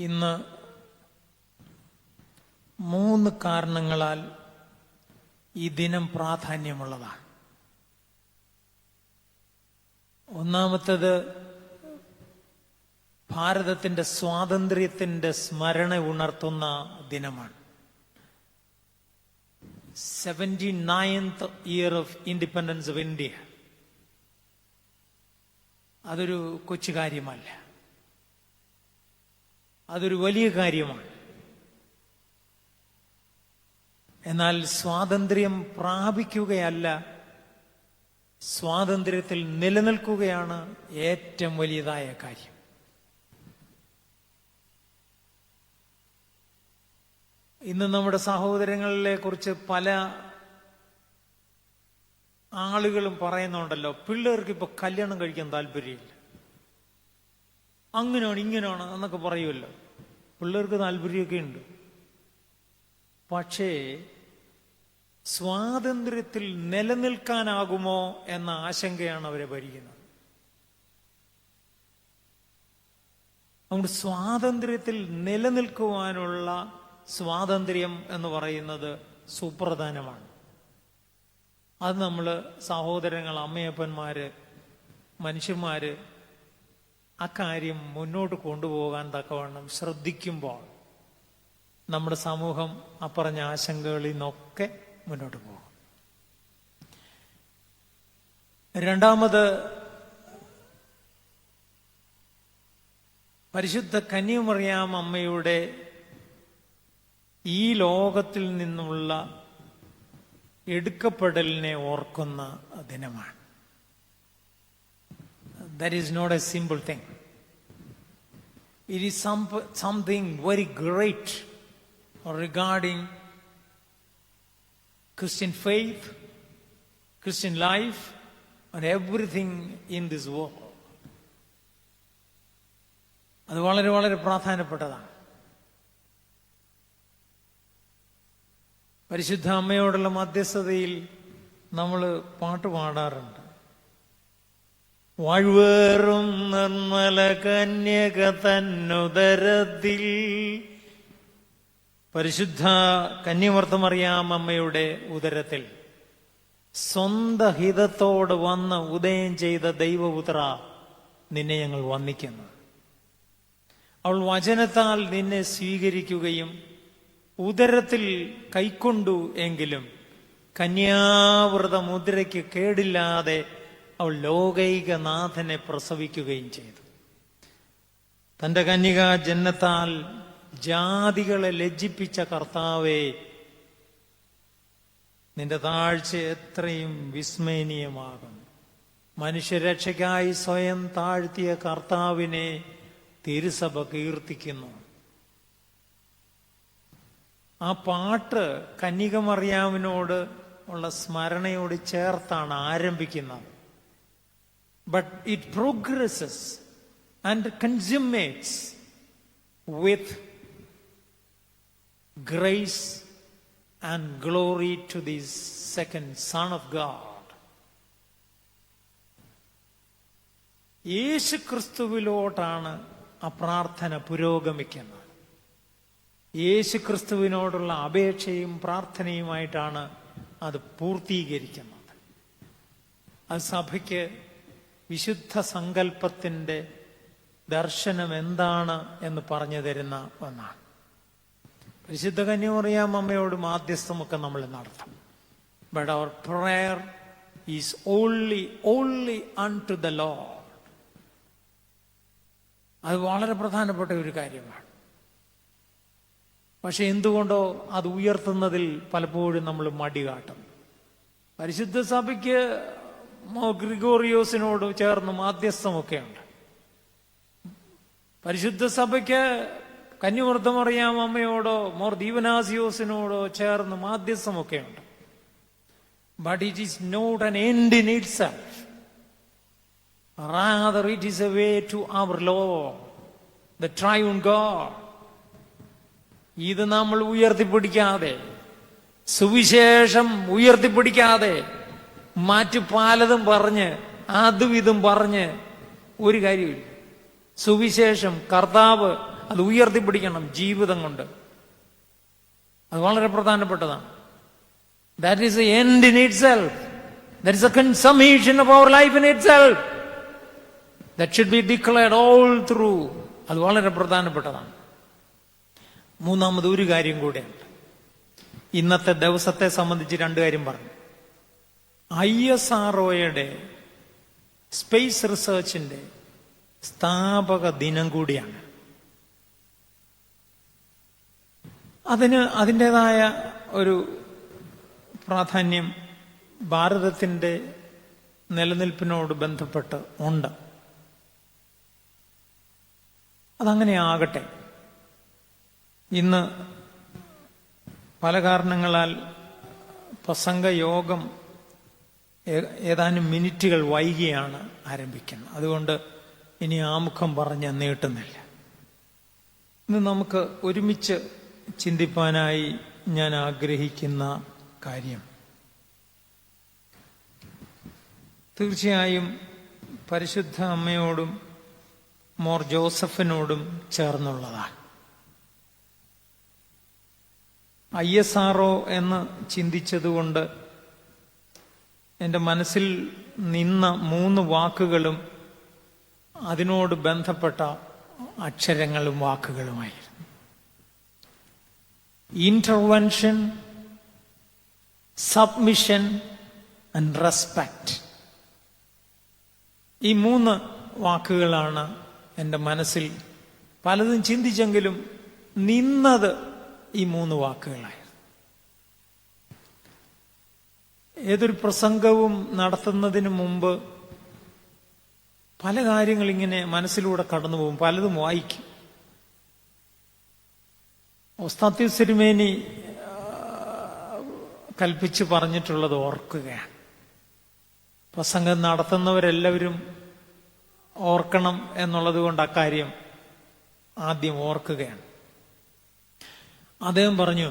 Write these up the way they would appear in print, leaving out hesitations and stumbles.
ഇന്ന് 3 കാരണങ്ങളാൽ ഈ ദിനം പ്രാധാന്യമുള്ളതാണ്. ഒന്നാമത്തേത്, ഭാരതത്തിന്റെ സ്വാതന്ത്ര്യത്തിന്റെ സ്മരണ ഉണർത്തുന്ന ദിനമാണ്. 79th year of independence of India. അതൊരു കൊച്ചു കാര്യമല്ല, അതൊരു വലിയ കാര്യമാണ്. എന്നാൽ സ്വാതന്ത്ര്യം പ്രാപിക്കുകയല്ല, സ്വാതന്ത്ര്യത്തിൽ നിലനിൽക്കുകയാണ് ഏറ്റവും വലിയതായ കാര്യം. ഇന്ന് നമ്മുടെ സഹോദരങ്ങളെ കുറിച്ച് പല ആളുകളും പറയുന്നുണ്ടല്ലോ, പിള്ളേർക്ക് ഇപ്പൊ കല്യാണം കഴിക്കാൻ താല്പര്യമില്ല, അങ്ങനെയാണ് ഇങ്ങനെയാണ് എന്നൊക്കെ പറയുമല്ലോ. പിള്ളേർക്ക് താല്പര്യമൊക്കെ ഉണ്ട്, പക്ഷേ സ്വാതന്ത്ര്യത്തിൽ നിലനിൽക്കാനാകുമോ എന്ന ആശങ്കയാണ് അവരെ ഭരിക്കുന്നത്. അതുകൊണ്ട് സ്വാതന്ത്ര്യത്തിൽ നിലനിൽക്കുവാനുള്ള സ്വാതന്ത്ര്യം എന്ന് പറയുന്നത് സുപ്രധാനമാണ്. അത് നമ്മൾ സഹോദരങ്ങൾ, അമ്മയപ്പന്മാര്, മനുഷ്യന്മാര് അക്കാര്യം മുന്നോട്ട് കൊണ്ടുപോകാൻ തക്കവണ്ണം ശ്രദ്ധിക്കുമ്പോൾ നമ്മുടെ സമൂഹം അപ്പറഞ്ഞ ആശങ്കകളിൽ നിന്നൊക്കെ മുന്നോട്ട് പോകും. രണ്ടാമത്, പരിശുദ്ധ കന്യാമറിയാം അമ്മയുടെ ഈ ലോകത്തിൽ നിന്നുള്ള എടുക്കപ്പെടലിനെ ഓർക്കുന്ന ദിനമാണ്. That is not a simple thing. It is something very great regarding Christian faith, Christian life, and everything in this world. അത് വളരെ വളരെ പ്രാധാന്യപ്പെട്ടതാണ്. പരിശുദ്ധ അമ്മയോടുള്ള മധ്യസ്ഥതയിൽ നമ്മൾ പാട്ട് പാടാറുണ്ട്. വാഴ്വേറും നിർമ്മല കന്യക തന്നുദരത്തിൽ, പരിശുദ്ധ കന്യമർത്തമറിയാം അമ്മയുടെ ഉദരത്തിൽ സ്വന്തം ഹിതത്തോട് വന്ന് ഉദയം ചെയ്ത ദൈവപുത്ര, നിന്നെ ഞങ്ങൾ വന്ദിക്കുന്നു. അവൾ വചനത്താൽ നിന്നെ സ്വീകരിക്കുകയും ഉദരത്തിൽ കൈക്കൊണ്ടു എങ്കിലും കന്യാവ്രത മുദ്രയ്ക്ക് കേടില്ലാതെ അവൾ ലോകൈകനാഥനെ പ്രസവിക്കുകയും ചെയ്തു. തന്റെ കന്യകാ ജന്മത്താൽ ജാതികളെ ലജ്ജിപ്പിച്ച കർത്താവേ, നിന്റെ താഴ്ച എത്രയും വിസ്മയനീയമാകും. മനുഷ്യരക്ഷയ്ക്കായി സ്വയം താഴ്ത്തിയ കർത്താവിനെ തിരുസഭ കീർത്തിക്കുന്നു. ആ പാട്ട് കന്യകമറിയാമിനോട് ഉള്ള സ്മരണയോട് ചേർത്താണ് ആരംഭിക്കുന്നത്. But it progresses and consummates with grace and glory to the second son of God. യേശു ക്രിസ്തുവിലോട്ടാണ് ആ പ്രാർത്ഥന പുരോഗമിക്കുന്നത്. യേശു ക്രിസ്തുവിനോടുള്ള അപേക്ഷയും പ്രാർത്ഥനയുമായിട്ടാണ് അത് പൂർത്തീകരിക്കുന്നത്. അത് സഭയ്ക്ക് വിശുദ്ധ സങ്കല്പത്തിന്റെ ദർശനം എന്താണ് എന്ന് പറഞ്ഞു തരുന്ന ഒന്നാണ്. പരിശുദ്ധ കന്യാമറിയാം അമ്മയോട് മാധ്യസ്ഥമൊക്കെ നമ്മൾ നടത്തും. But our prayer is only unto the Lord. അത് വളരെ പ്രധാനപ്പെട്ട ഒരു കാര്യമാണ്. പക്ഷെ എന്തുകൊണ്ടോ അത് ഉയർത്തുന്നതിൽ പലപ്പോഴും നമ്മൾ മടി കാട്ടും. പരിശുദ്ധ സഭയ്ക്ക് ഗ്രിഗോറിയോസിനോട് ചേർന്ന് മാധ്യസ്ഥമൊക്കെയുണ്ട്. പരിശുദ്ധ സഭയ്ക്ക് കന്യമർത്തമറിയാം അമ്മയോടോ മോർ ദീവനാസിയോസിനോടോ ചേർന്ന് മാധ്യസ്ഥമൊക്കെയുണ്ട്. But it is not an end in itself. Rather it is a way to our Lord, the triune God. ഇത് നമ്മൾ ഉയർത്തിപ്പിടിക്കാതെ, സുവിശേഷം ഉയർത്തിപ്പിടിക്കാതെ മറ്റു പലതും പറഞ്ഞ് അതും ഇതും പറഞ്ഞ് ഒരു കാര്യമില്ല. സുവിശേഷം, കർത്താവ് അത് ഉയർത്തിപ്പിടിക്കണം ജീവിതം കൊണ്ട്. അത് വളരെ പ്രധാനപ്പെട്ടതാണ്. That is a end in itself. That is a consummation of our life in itself. That should be declared all through. അത് വളരെ പ്രധാനപ്പെട്ടതാണ്. മൂന്നാമത് ഒരു കാര്യം കൂടെയുണ്ട്. ഇന്നത്തെ ദിവസത്തെ സംബന്ധിച്ച് 2 കാര്യം പറഞ്ഞു. ISROയുടെ സ്പേസ് റിസർച്ചിന്റെ സ്ഥാപക ദിനം കൂടിയാണ്. അതിൻ്റെതായ ഒരു പ്രാധാന്യം ഭാരതത്തിന്റെ നിലനിൽപ്പിനോട് ബന്ധപ്പെട്ട് ഉണ്ട്. അതങ്ങനെ ആകട്ടെ. ഇന്ന് പല കാരണങ്ങളാൽ പ്രസംഗയോഗം ഏതാനും മിനിറ്റുകൾ വൈകിയാണ് ആരംഭിക്കുന്നത്. അതുകൊണ്ട് ഇനി ആമുഖം പറഞ്ഞ് നീട്ടുന്നില്ല. ഇന്ന് നമുക്ക് ഒരുമിച്ച് ചിന്തിപ്പാനായി ഞാൻ ആഗ്രഹിക്കുന്ന കാര്യം തീർച്ചയായും പരിശുദ്ധ അമ്മയോടും മോർ ജോസഫിനോടും ചേർന്നുള്ളതാണ്. ISRO എന്ന് ചിന്തിച്ചതുകൊണ്ട് എൻ്റെ മനസ്സിൽ നിന്ന 3 വാക്കുകളും അതിനോട് ബന്ധപ്പെട്ട അക്ഷരങ്ങളും വാക്കുകളുമായിരുന്നു. Intervention, submission and respect. ഈ 3 വാക്കുകളാണ് എൻ്റെ മനസ്സിൽ. പലതും ചിന്തിച്ചെങ്കിലും നിന്നത് ഈ 3 വാക്കുകളായിരുന്നു. ഏതൊരു പ്രസംഗവും നടത്തുന്നതിന് മുമ്പ് പല കാര്യങ്ങൾ ഇങ്ങനെ മനസ്സിലൂടെ കടന്നു പോകും, പലതും വായിക്കും. ഒസ്താത്യോസ് തിരുമേനി കൽപ്പിച്ച് പറഞ്ഞിട്ടുള്ളത് ഓർക്കുകയാണ്. പ്രസംഗം നടത്തുന്നവരെല്ലാവരും ഓർക്കണം എന്നുള്ളത് കൊണ്ട് അക്കാര്യം ആദ്യം ഓർക്കുകയാണ്. അദ്ദേഹം പറഞ്ഞു,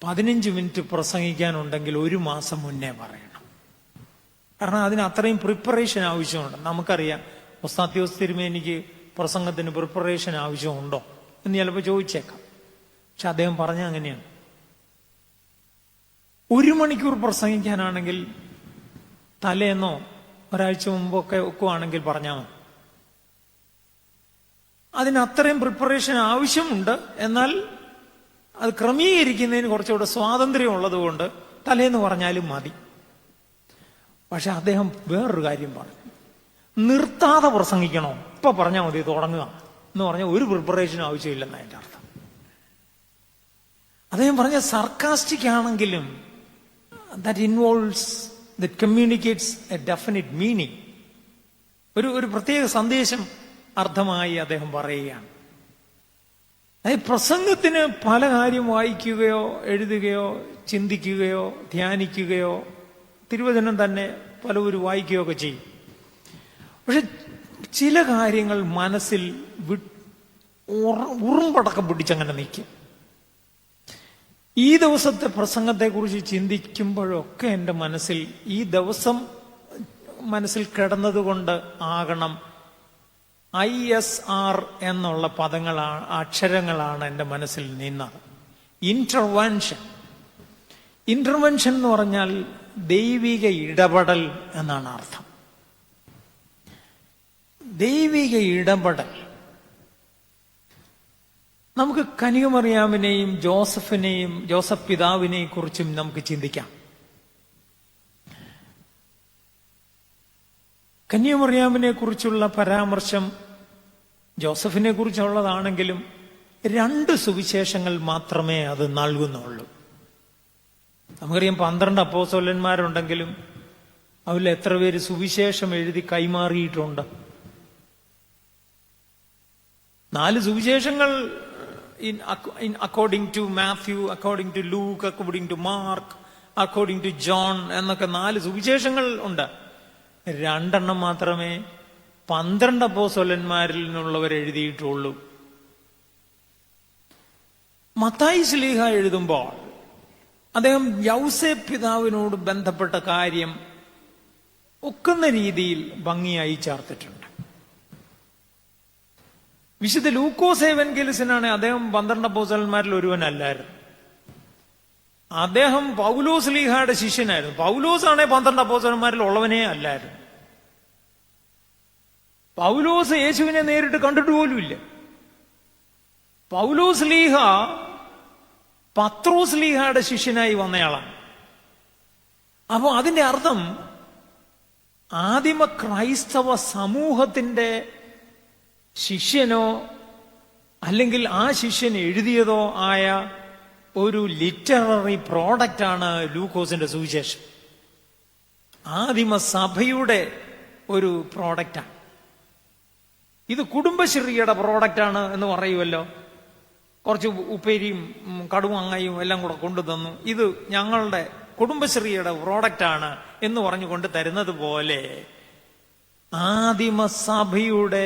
15 മിനിറ്റ് പ്രസംഗിക്കാനുണ്ടെങ്കിൽ 1 മാസം മുന്നേ പറയണം. കാരണം അതിന് അത്രയും പ്രിപ്പറേഷൻ ആവശ്യമുണ്ട്. നമുക്കറിയാം ഒസ്താത്യോസ് തിരുമേനിക്ക് പ്രസംഗത്തിന് പ്രിപ്പറേഷൻ ആവശ്യമുണ്ടോ എന്ന് ചിലപ്പോൾ ചോദിച്ചേക്കാം. പക്ഷെ അദ്ദേഹം പറഞ്ഞ അങ്ങനെയാണ്. 1 മണിക്കൂർ പ്രസംഗിക്കാനാണെങ്കിൽ തലേന്നോ ഒരാഴ്ച മുമ്പൊക്കെ ഒക്കുവാണെങ്കിൽ പറഞ്ഞാൽ മതി. അതിന് അത്രയും പ്രിപ്പറേഷൻ ആവശ്യമുണ്ട്. എന്നാൽ അത് ക്രമീകരിക്കുന്നതിന് കുറച്ചുകൂടെ സ്വാതന്ത്ര്യം ഉള്ളതുകൊണ്ട് തലേന്ന് പറഞ്ഞാലും മതി. പക്ഷെ അദ്ദേഹം വേറൊരു കാര്യം പറഞ്ഞു, നിർത്താതെ പ്രസംഗിക്കണോ, ഇപ്പൊ പറഞ്ഞാൽ മതി, തുടങ്ങുക എന്ന് പറഞ്ഞാൽ ഒരു പ്രിപ്പറേഷനും ആവശ്യമില്ലെന്ന് അതിന്റെ അർത്ഥം. അദ്ദേഹം പറഞ്ഞ സർക്കാസ്റ്റിക് ആണെങ്കിലും that involves, that communicates A definite meaning. ഒരു പ്രത്യേക സന്ദേശം അർത്ഥമായി അദ്ദേഹം പറയുകയാണ്. അതായത് പ്രസംഗത്തിന് പല കാര്യം വായിക്കുകയോ എഴുതുകയോ ചിന്തിക്കുകയോ ധ്യാനിക്കുകയോ തിരുവചനം തന്നെ പലവരും വായിക്കുകയോ ഒക്കെ ചെയ്യും. പക്ഷെ ചില കാര്യങ്ങൾ മനസ്സിൽ ഉറുമ്പടക്കം പിടിച്ചങ്ങനെ നിൽക്കും. ഈ ദിവസത്തെ പ്രസംഗത്തെക്കുറിച്ച് ചിന്തിക്കുമ്പോഴൊക്കെ എൻ്റെ മനസ്സിൽ ഈ ദിവസം മനസ്സിൽ കിടന്നതുകൊണ്ട് ആകണം ISR എന്നുള്ള പദങ്ങളാണ്, അക്ഷരങ്ങളാണ് എൻ്റെ മനസ്സിൽ നിന്നത്. ഇന്റർവെൻഷൻ. ഇന്റർവെൻഷൻ എന്ന് പറഞ്ഞാൽ ദൈവിക ഇടപെടൽ എന്നാണ് അർത്ഥം. ദൈവിക ഇടപെടൽ. നമുക്ക് കന്യകമറിയാമിനെയും ജോസഫ് പിതാവിനെയും കുറിച്ചും നമുക്ക് ചിന്തിക്കാം. കന്യകമറിയാമിനെ കുറിച്ചുള്ള പരാമർശം ജോസഫിനെ കുറിച്ചുള്ളതാണെങ്കിലും 2 സുവിശേഷങ്ങൾ മാത്രമേ അത് നൽകുന്നുള്ളൂ. നമുക്കറിയാം 12 അപ്പോസ്തലന്മാരുണ്ടെങ്കിലും അവരിൽ എത്ര പേര് സുവിശേഷം എഴുതി കൈമാറിയിട്ടുണ്ട്? 4 സുവിശേഷങ്ങൾ according to Matthew, according to Luke, according to Mark, according to John എന്നൊക്കെ 4 സുവിശേഷങ്ങൾ ഉണ്ട്. 2 മാത്രമേ 12 അപ്പോസ്തലന്മാരിൽ നിന്നുള്ളവർ എഴുതിയിട്ടുള്ളൂ. മത്തായി ശ്ലീഹ എഴുതുമ്പോൾ അദ്ദേഹം യൗസേപ്പ് പിതാവിനോട് ബന്ധപ്പെട്ട കാര്യം ഒക്കുന്ന രീതിയിൽ ഭംഗിയായി ചേർത്തിട്ടുണ്ട്. വിശുദ്ധ ലൂക്കോസ് ഏവൻഗേലിസ്തനാണ്, അദ്ദേഹം 12 അപ്പോസ്തലന്മാരിൽ ഒരുവനല്ലായിരുന്നു. അദ്ദേഹം പൗലോസ് ലീഹായുടെ ശിഷ്യനായിരുന്നു. പൗലോസ് ആണെ 12 അപ്പോസ്തലന്മാരിൽ ഉള്ളവനേ അല്ലായിരുന്നു. പൗലോസ് യേശുവിനെ നേരിട്ട് കണ്ടിട്ട് പോലുമില്ല. പൗലോസ് ലീഹ പത്രോസ് ലീഹയുടെ ശിഷ്യനായി വന്നയാളാണ്. അപ്പോ അതിന്റെ അർത്ഥം ആദിമ ക്രൈസ്തവ സമൂഹത്തിന്റെ ശിഷ്യനോ അല്ലെങ്കിൽ ആ ശിഷ്യൻ എഴുതിയതോ ആയ ഒരു ലിറ്റററി പ്രോഡക്റ്റാണ് ലൂക്കോസിന്റെ സുവിശേഷം. ആദിമ സഭയുടെ ഒരു പ്രോഡക്റ്റാണ് ഇത്. കുടുംബശ്രീയുടെ പ്രോഡക്റ്റാണ് എന്ന് പറയുമല്ലോ. കുറച്ച് ഉപ്പേരിയും കടുമാങ്ങയും എല്ലാം കൂടെ കൊണ്ടു തന്നു, ഇത് ഞങ്ങളുടെ കുടുംബശ്രീയുടെ പ്രോഡക്റ്റാണ് എന്ന് പറഞ്ഞുകൊണ്ട് തരുന്നത് പോലെ ആദിമസഭയുടെ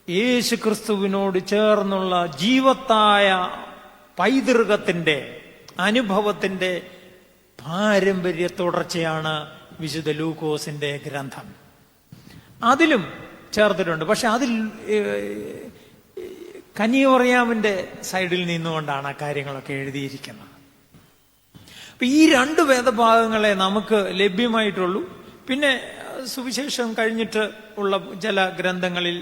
യേശു ക്രിസ്തുവിനോട് ചേർന്നുള്ള ജീവത്തായ പൈതൃകത്തിന്റെ അനുഭവത്തിന്റെ പാരമ്പര്യ തുടർച്ചയാണ് വിശുദ്ധ ലൂക്കോസിന്റെ ഗ്രന്ഥം. അതിലും ചേർത്തിട്ടുണ്ട്. പക്ഷെ അതിൽ കന്യാമറിയാമിന്റെ സൈഡിൽ നിന്നുകൊണ്ടാണ് ആ കാര്യങ്ങളൊക്കെ എഴുതിയിരിക്കുന്നത്. അപ്പൊ ഈ 2 വേദഭാഗങ്ങളെ നമുക്ക് ലഭ്യമായിട്ടുള്ളൂ. പിന്നെ സുവിശേഷം കഴിഞ്ഞിട്ട് ഉള്ള ചില ഗ്രന്ഥങ്ങളിൽ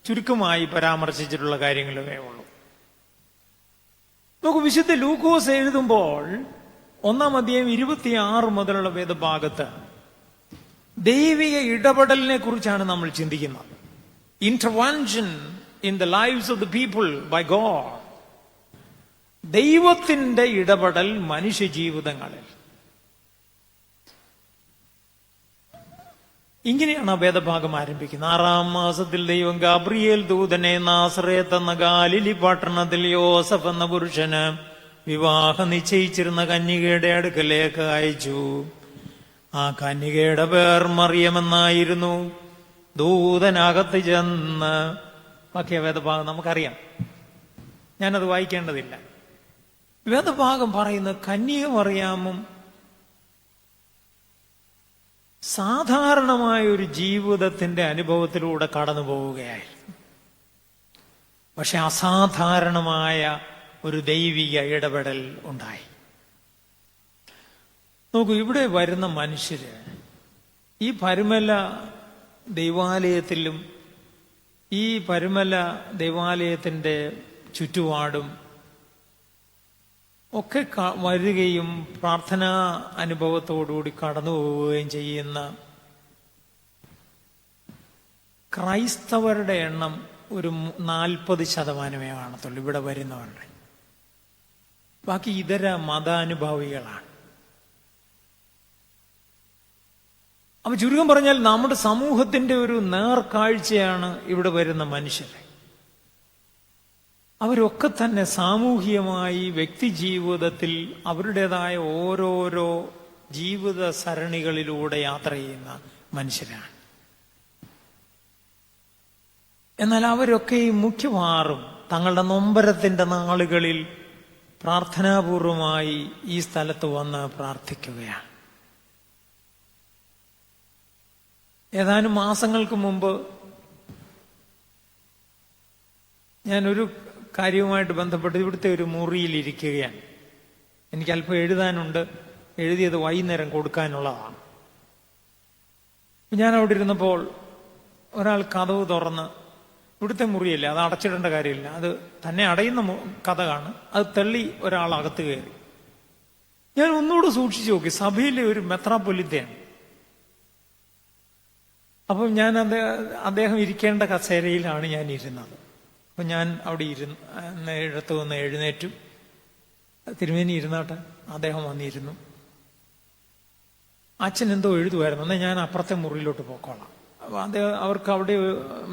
ചുരുക്കമായി പരാമർശിച്ചിട്ടുള്ള കാര്യങ്ങളേ ഉള്ളൂ. നമുക്ക് വിശുദ്ധ ലൂക്കോസ് എഴുതുമ്പോൾ 1-ാം അധ്യായം 26 മുതലുള്ള വേദഭാഗത്ത് ദൈവിക ഇടപെടലിനെ കുറിച്ചാണ് നമ്മൾ ചിന്തിക്കുന്നത്. Intervention in the lives of the people by God. ദൈവത്തിന്റെ ഇടപെടൽ മനുഷ്യ ജീവിതങ്ങളിൽ. ഇങ്ങനെയാണ് വേദഭാഗം ആരംഭിക്കുന്നത്. 6-ാം മാസത്തിൽ ദൈവം ഗബ്രിയേൽ ദൂതനെ നാസറേത്ത് എന്ന ഗാലിലി പട്ടണത്തിൽ യോസഫ് എന്ന പുരുഷന് വിവാഹം നിശ്ചയിച്ചിരുന്ന കന്യകയുടെ അടുക്കലേക്ക് അയച്ചു. ആ കന്യകയുടെ പേർ മറിയമെന്നായിരുന്നു. ദൂതനകത്ത് ചെന്ന്, ബാക്കിയ വേദഭാഗം നമുക്കറിയാം, ഞാനത് വായിക്കേണ്ടതില്ല. വേദഭാഗം പറയുന്ന കന്യക മറിയാമും സാധാരണമായ ഒരു ജീവിതത്തിന്റെ അനുഭവത്തിലൂടെ കടന്നു പോവുകയായിരുന്നു. പക്ഷെ അസാധാരണമായ ഒരു ദൈവിക ഇടപെടൽ ഉണ്ടായി. നോക്കൂ, ഇവിടെ വരുന്ന മനുഷ്യര് ഈ പരുമല ദൈവാലയത്തിലും ഈ പരുമല ദൈവാലയത്തിന്റെ ചുറ്റുപാടും ഒക്കെ വരികയും പ്രാർത്ഥനാ അനുഭവത്തോടുകൂടി കടന്നു പോവുകയും ചെയ്യുന്ന ക്രൈസ്തവരുടെ എണ്ണം ഒരു 40% കാണത്തുള്ളൂ ഇവിടെ വരുന്നവരുടെ. ബാക്കി ഇതര മതാനുഭാവികളാണ്. അപ്പൊ ചുരുക്കം പറഞ്ഞാൽ നമ്മുടെ സമൂഹത്തിന്റെ ഒരു നേർക്കാഴ്ചയാണ് ഇവിടെ വരുന്ന മനുഷ്യരെ. അവരൊക്കെ തന്നെ സാമൂഹികമായി വ്യക്തി ജീവിതത്തിൽ അവരുടേതായ ഓരോരോ ജീവിത സരണികളിലൂടെ യാത്ര ചെയ്യുന്ന മനുഷ്യരാണ്. എന്നാൽ അവരൊക്കെ മുഖ്യമാറും തങ്ങളുടെ നൊമ്പരത്തിന്റെ നാളുകളിൽ പ്രാർത്ഥനാപൂർവമായി ഈ സ്ഥലത്ത് വന്ന് പ്രാർത്ഥിക്കുകയാണ്. ഏതാനും മാസങ്ങൾക്ക് മുമ്പ് ഞാനൊരു കാര്യവുമായിട്ട് ബന്ധപ്പെട്ട് ഇവിടുത്തെ ഒരു മുറിയിൽ ഇരിക്കുകയാണ്. എനിക്ക് അല്പം എഴുതാനുണ്ട്. എഴുതിയത് വൈകുന്നേരം കൊടുക്കാനുള്ളതാണ്. ഞാൻ അവിടെ ഇരുന്നപ്പോൾ ഒരാൾ കതവ് തുറന്ന്, ഇവിടുത്തെ മുറിയല്ലേ, അത് അടച്ചിടേണ്ട കാര്യമില്ല, അത് തന്നെ അടയുന്ന കഥകാണ്, അത് തള്ളി ഒരാൾ അകത്ത് കയറി. ഞാൻ ഒന്നുകൂടെ സൂക്ഷിച്ചു നോക്കി, സഭയിലെ ഒരു മെത്രാപ്പൊലിത്തയാണ്. അപ്പം ഞാൻ അദ്ദേഹം ഇരിക്കേണ്ട കസേരയിലാണ് ഞാൻ ഇരുന്നത്. അപ്പൊ ഞാൻ അവിടെ ഇടത്ത് വന്ന് എഴുന്നേറ്റു. തിരുമേനി ഇരുന്നാട്ടെ. അദ്ദേഹം വന്നിരുന്നു. അച്ഛൻ എന്തോ എഴുതുമായിരുന്നു. എന്നാൽ ഞാൻ അപ്പുറത്തെ മുറിയിലോട്ട് പോക്കോളാം. അവർക്ക് അവിടെ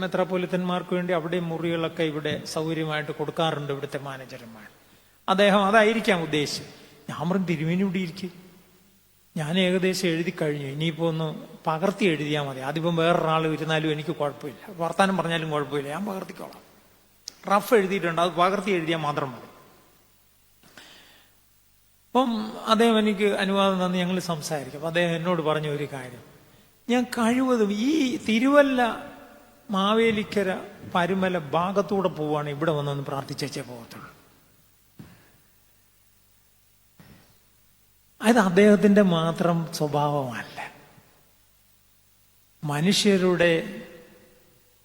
മെത്രാപ്പൊലിത്തന്മാർക്ക് വേണ്ടി അവിടെ മുറികളൊക്കെ ഇവിടെ സൗകര്യമായിട്ട് കൊടുക്കാറുണ്ട് ഇവിടുത്തെ മാനേജർമാർ. അദ്ദേഹം അതായിരിക്കാം ഉദ്ദേശിച്ചത്. ഞാൻ പറഞ്ഞു, തിരുമേനി ഇവിടെ ഇരിക്കും, ഞാൻ ഏകദേശം എഴുതി കഴിഞ്ഞു, ഇനിയിപ്പോ ഒന്ന് പകർത്തി എഴുതിയാൽ മതി. അതിപ്പം വേറൊരാൾ ഇരുന്നാലും എനിക്ക് കുഴപ്പമില്ല, വർത്താനം പറഞ്ഞാലും കുഴപ്പമില്ല, ഞാൻ പകർത്തിക്കോളാം. റഫ് എഴുതിയിട്ടുണ്ട്, അത് പകർത്തി എഴുതിയാൽ മാത്രം മതി. അപ്പം അദ്ദേഹം എനിക്ക് അനുവാദം തന്ന് ഞങ്ങൾ സംസാരിക്കും. അപ്പം അദ്ദേഹം എന്നോട് പറഞ്ഞ ഒരു കാര്യം, ഞാൻ കഴിവതും ഈ തിരുവല്ല മാവേലിക്കര പരുമല ഭാഗത്തൂടെ പോവുകയാണ്, ഇവിടെ വന്നൊന്ന് പ്രാർത്ഥിച്ചേ പോകത്തുള്ളൂ. അത് അദ്ദേഹത്തിന്റെ മാത്രം സ്വഭാവമല്ല, മനുഷ്യരുടെ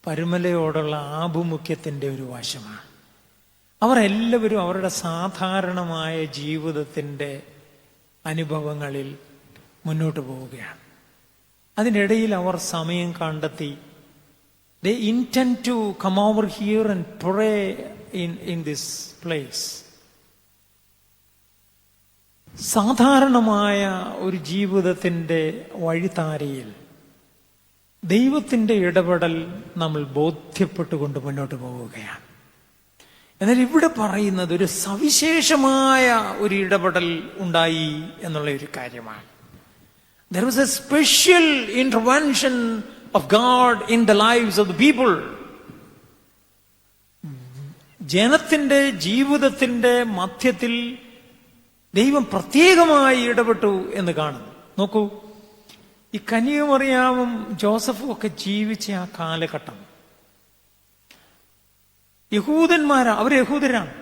പരുമലയോടുള്ള ആഭിമുഖ്യത്തിന്റെ ഒരു വശമാണ്. അവർ എല്ലാവരും അവരുടെ സാധാരണമായ ജീവിതത്തിന്റെ അനുഭവങ്ങളിൽ മുന്നോട്ട് പോവുകയാണ്. അതിനിടയിൽ അവർ സമയം കണ്ടെത്തി, they intend to come over here and pray in this place. സാധാരണമായ ഒരു ജീവിതത്തിന്റെ വഴിത്താരയിൽ ദൈവത്തിന്റെ ഇടപെടൽ നമ്മൾ ബോധ്യപ്പെട്ടുകൊണ്ട് മുന്നോട്ട് പോവുകയാണ്. എന്നാൽ ഇവിടെ പറയുന്നത് ഒരു സവിശേഷമായ ഒരു ഇടപെടൽ ഉണ്ടായി എന്നുള്ള ഒരു കാര്യമാണ്. There was a special intervention of God in the lives of the people. ജനത്തിന്റെ ജീവിതത്തിന്റെ മധ്യത്തിൽ ദൈവം പ്രത്യേകമായി ഇടപെട്ടു എന്ന് കാണുന്നു. നോക്കൂ, ഈ കന്യകമറിയാമും ജോസഫും ഒക്കെ ജീവിച്ച ആ കാലഘട്ടം, അവർ യഹൂദരാണ്.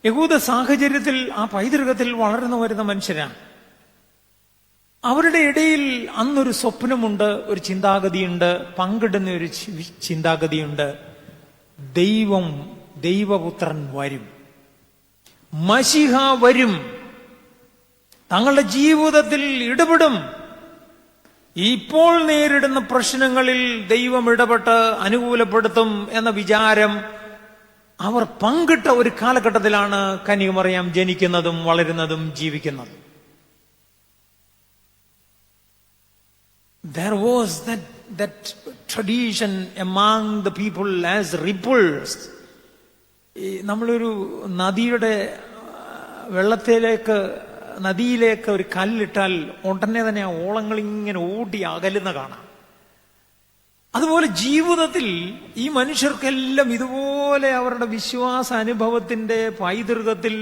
യഹൂദ സാഹചര്യത്തിൽ ആ പൈതൃകത്തിൽ വളർന്നു വരുന്ന മനുഷ്യരാണ്. അവരുടെ ഇടയിൽ അന്നൊരു സ്വപ്നമുണ്ട്, ഒരു ചിന്താഗതിയുണ്ട്, പങ്കിടുന്ന ഒരു ചിന്താഗതിയുണ്ട്. ദൈവപുത്രൻ വരും, മശിഹ വരും, തങ്ങളുടെ ജീവിതത്തിൽ ഇടപെടും. ഇപ്പോൾ നേരിടുന്ന പ്രശ്നങ്ങളിൽ ദൈവം ഇടപെട്ട് അനുകൂലപ്പെടുത്തും എന്ന വിചാരം അവർ പങ്കിട്ട ഒരു കാലഘട്ടത്തിലാണ് കന്യകമറിയാം ജനിക്കുന്നതും വളരുന്നതും ജീവിക്കുന്നതും. There was that tradition among the people as ripples. നമ്മളൊരു നദിയിലേക്ക് ഒരു കല്ലിട്ടാൽ ഉടനെ തന്നെ ആ ഓളങ്ങൾ ഇങ്ങനെ ഓടി അകലുന്ന കാണാം. അതുപോലെ ജീവിതത്തിൽ ഈ മനുഷ്യർക്കെല്ലാം ഇതുപോലെ അവരുടെ വിശ്വാസ അനുഭവത്തിന്റെ പൈതൃകത്തിൽ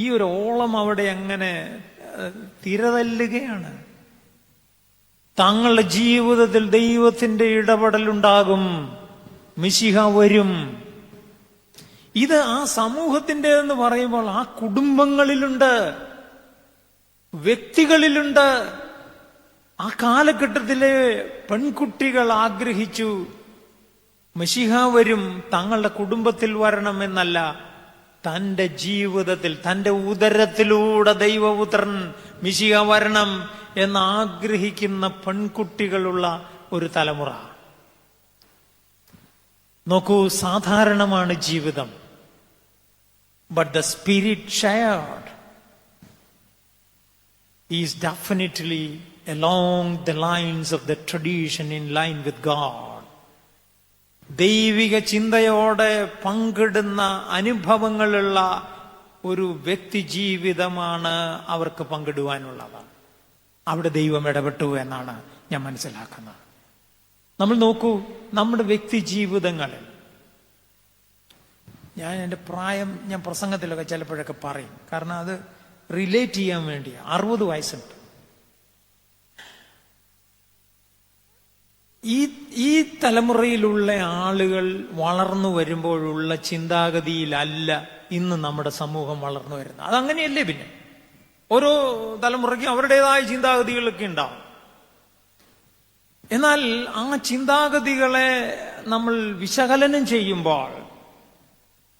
ഈ ഒരു ഓളം അവിടെ അങ്ങനെ തിരതല്ലുകയാണ്. തങ്ങളുടെ ജീവിതത്തിൽ ദൈവത്തിന്റെ ഇടപെടലുണ്ടാകും, മിശിഹ വരും. ഇത് ആ സമൂഹത്തിന്റെ എന്ന് പറയുമ്പോൾ ആ കുടുംബങ്ങളിലുണ്ട്, വ്യക്തികളിലുണ്ട്. ആ കാലഘട്ടത്തിലെ പെൺകുട്ടികൾ ആഗ്രഹിച്ചു, മിശിഹ വരും, തങ്ങളുടെ കുടുംബത്തിൽ വരണം എന്നല്ല, തന്റെ ജീവിതത്തിൽ തന്റെ ഉദരത്തിലൂടെ ദൈവപുത്രൻ മിശിഹ വരണം എന്ന് ആഗ്രഹിക്കുന്ന പെൺകുട്ടികളുള്ള ഒരു തലമുറ. നോക്കൂ, സാധാരണമാണ് ജീവിതം. But the spirit shared is definitely along the lines of the tradition, in line with God. ദൈവിക ചിന്തയോടെ പങ്കിടുന്ന അനുഭവങ്ങളുള്ള ഒരു വ്യക്തി ജീവിതമാണ് അവർക്ക് പങ്കിടുവാനുള്ളത്. അവിടെ ദൈവം ഇടപെട്ടു എന്നാണ് ഞാൻ മനസ്സിലാക്കുന്നത്. നമ്മൾ നോക്കൂ, നമ്മുടെ വ്യക്തി ജീവിതങ്ങളിൽ, എൻ്റെ പ്രായം ഞാൻ പ്രസംഗത്തിലൊക്കെ ചിലപ്പോഴൊക്കെ പറയും, കാരണം അത് റിലേറ്റ് ചെയ്യാൻ വേണ്ടി. 60 വയസ്സുണ്ട്. ഈ തലമുറയിലുള്ള ആളുകൾ വളർന്നു വരുമ്പോഴുള്ള ചിന്താഗതിയിലല്ല ഇന്ന് നമ്മുടെ സമൂഹം വളർന്നു വരുന്നത്. അതങ്ങനെയല്ലേ? പിന്നെ ഓരോ തലമുറയ്ക്കും അവരുടേതായ ചിന്താഗതികളൊക്കെ ഉണ്ടാവും. എന്നാൽ ആ ചിന്താഗതികളെ നമ്മൾ വിശകലനം ചെയ്യുമ്പോൾ,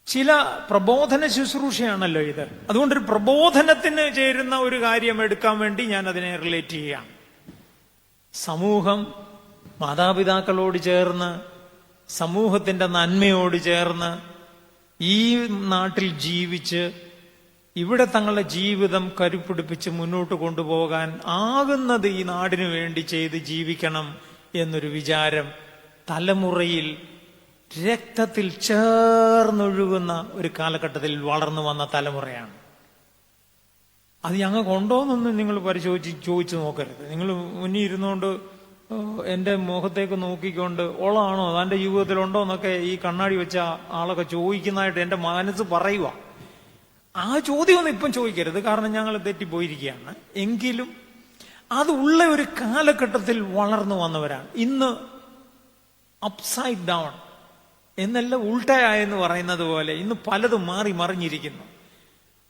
ചില പ്രബോധന ശുശ്രൂഷയാണല്ലോ ഇത്, അതുകൊണ്ടൊരു പ്രബോധനത്തിന് ചേരുന്ന ഒരു കാര്യം എടുക്കാൻ വേണ്ടി ഞാൻ അതിനെ റിലേറ്റ് ചെയ്യാം. സമൂഹം മാതാപിതാക്കളോട് ചേർന്ന്, സമൂഹത്തിന്റെ നന്മയോട് ചേർന്ന് ഈ നാട്ടിൽ ജീവിച്ച് ഇവിടെ തങ്ങളുടെ ജീവിതം കരുപ്പിടിപ്പിച്ച് മുന്നോട്ട് കൊണ്ടുപോകാൻ ആകുന്നത് ഈ നാടിനു വേണ്ടി ചെയ്ത് ജീവിക്കണം എന്നൊരു വിചാരം തലമുറയിൽ രക്തത്തിൽ ചേർന്നൊഴുകുന്ന ഒരു കാലഘട്ടത്തിൽ വളർന്നു വന്ന തലമുറയാണ്. അത് ഞങ്ങൾക്ക് ഉണ്ടോയെന്നൊന്നും നിങ്ങൾ ചോദിച്ചു നോക്കരുത്. നിങ്ങൾ മുന്നിൽ ഇരുന്നുകൊണ്ട് എന്റെ മുഖത്തേക്ക് നോക്കിക്കൊണ്ട് ഓളാണോ തന്റെ ജീവിതത്തിലുണ്ടോ എന്നൊക്കെ ഈ കണ്ണാടി വെച്ച ആളൊക്കെ ചോദിക്കുന്നതായിട്ട് എന്റെ മനസ്സ് പറയുക. ആ ചോദ്യമൊന്നും ഇപ്പം ചോദിക്കരുത്, കാരണം ഞങ്ങൾ തെറ്റിപ്പോയിരിക്കുകയാണ്. എങ്കിലും അത് ഉള്ള ഒരു കാലഘട്ടത്തിൽ വളർന്നു വന്നവരാണ്. ഇന്ന് അപ്സൈഡ് ഡൗൺ എന്നല്ല ഉൾട്ടയായെന്ന് പറയുന്നത് പോലെ ഇന്ന് പലതും മാറി മറിഞ്ഞിരിക്കുന്നു.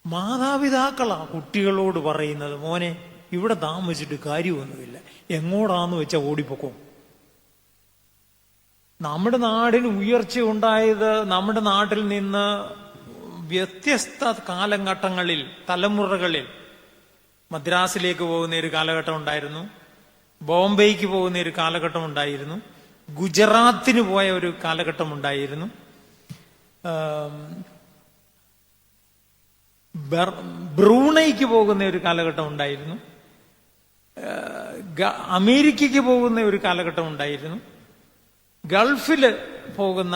മാതാപിതാക്കളാ കുട്ടികളോട് പറയുന്നത്, മോനെ ഇവിടെ താമസിച്ചിട്ട് കാര്യമൊന്നുമില്ല, എങ്ങോട്ടാന്ന് വെച്ചാൽ ഓടിപ്പോക്കോ. നമ്മുടെ നാടിന് ഉയർച്ച ഉണ്ടായത് നമ്മുടെ നാട്ടിൽ നിന്ന് വ്യത്യസ്ത കാലഘട്ടങ്ങളിൽ, തലമുറകളിൽ മദ്രാസിലേക്ക് പോകുന്ന ഒരു കാലഘട്ടം ഉണ്ടായിരുന്നു, ബോംബെക്ക് പോകുന്ന ഒരു കാലഘട്ടം ഉണ്ടായിരുന്നു, ഗുജറാത്തിന് പോയ ഒരു കാലഘട്ടം ഉണ്ടായിരുന്നു, ബ്രൂണൈക്ക് പോകുന്ന ഒരു കാലഘട്ടം ഉണ്ടായിരുന്നു, അമേരിക്കയ്ക്ക് പോകുന്ന ഒരു കാലഘട്ടം ഉണ്ടായിരുന്നു, ഗൾഫിൽ പോകുന്ന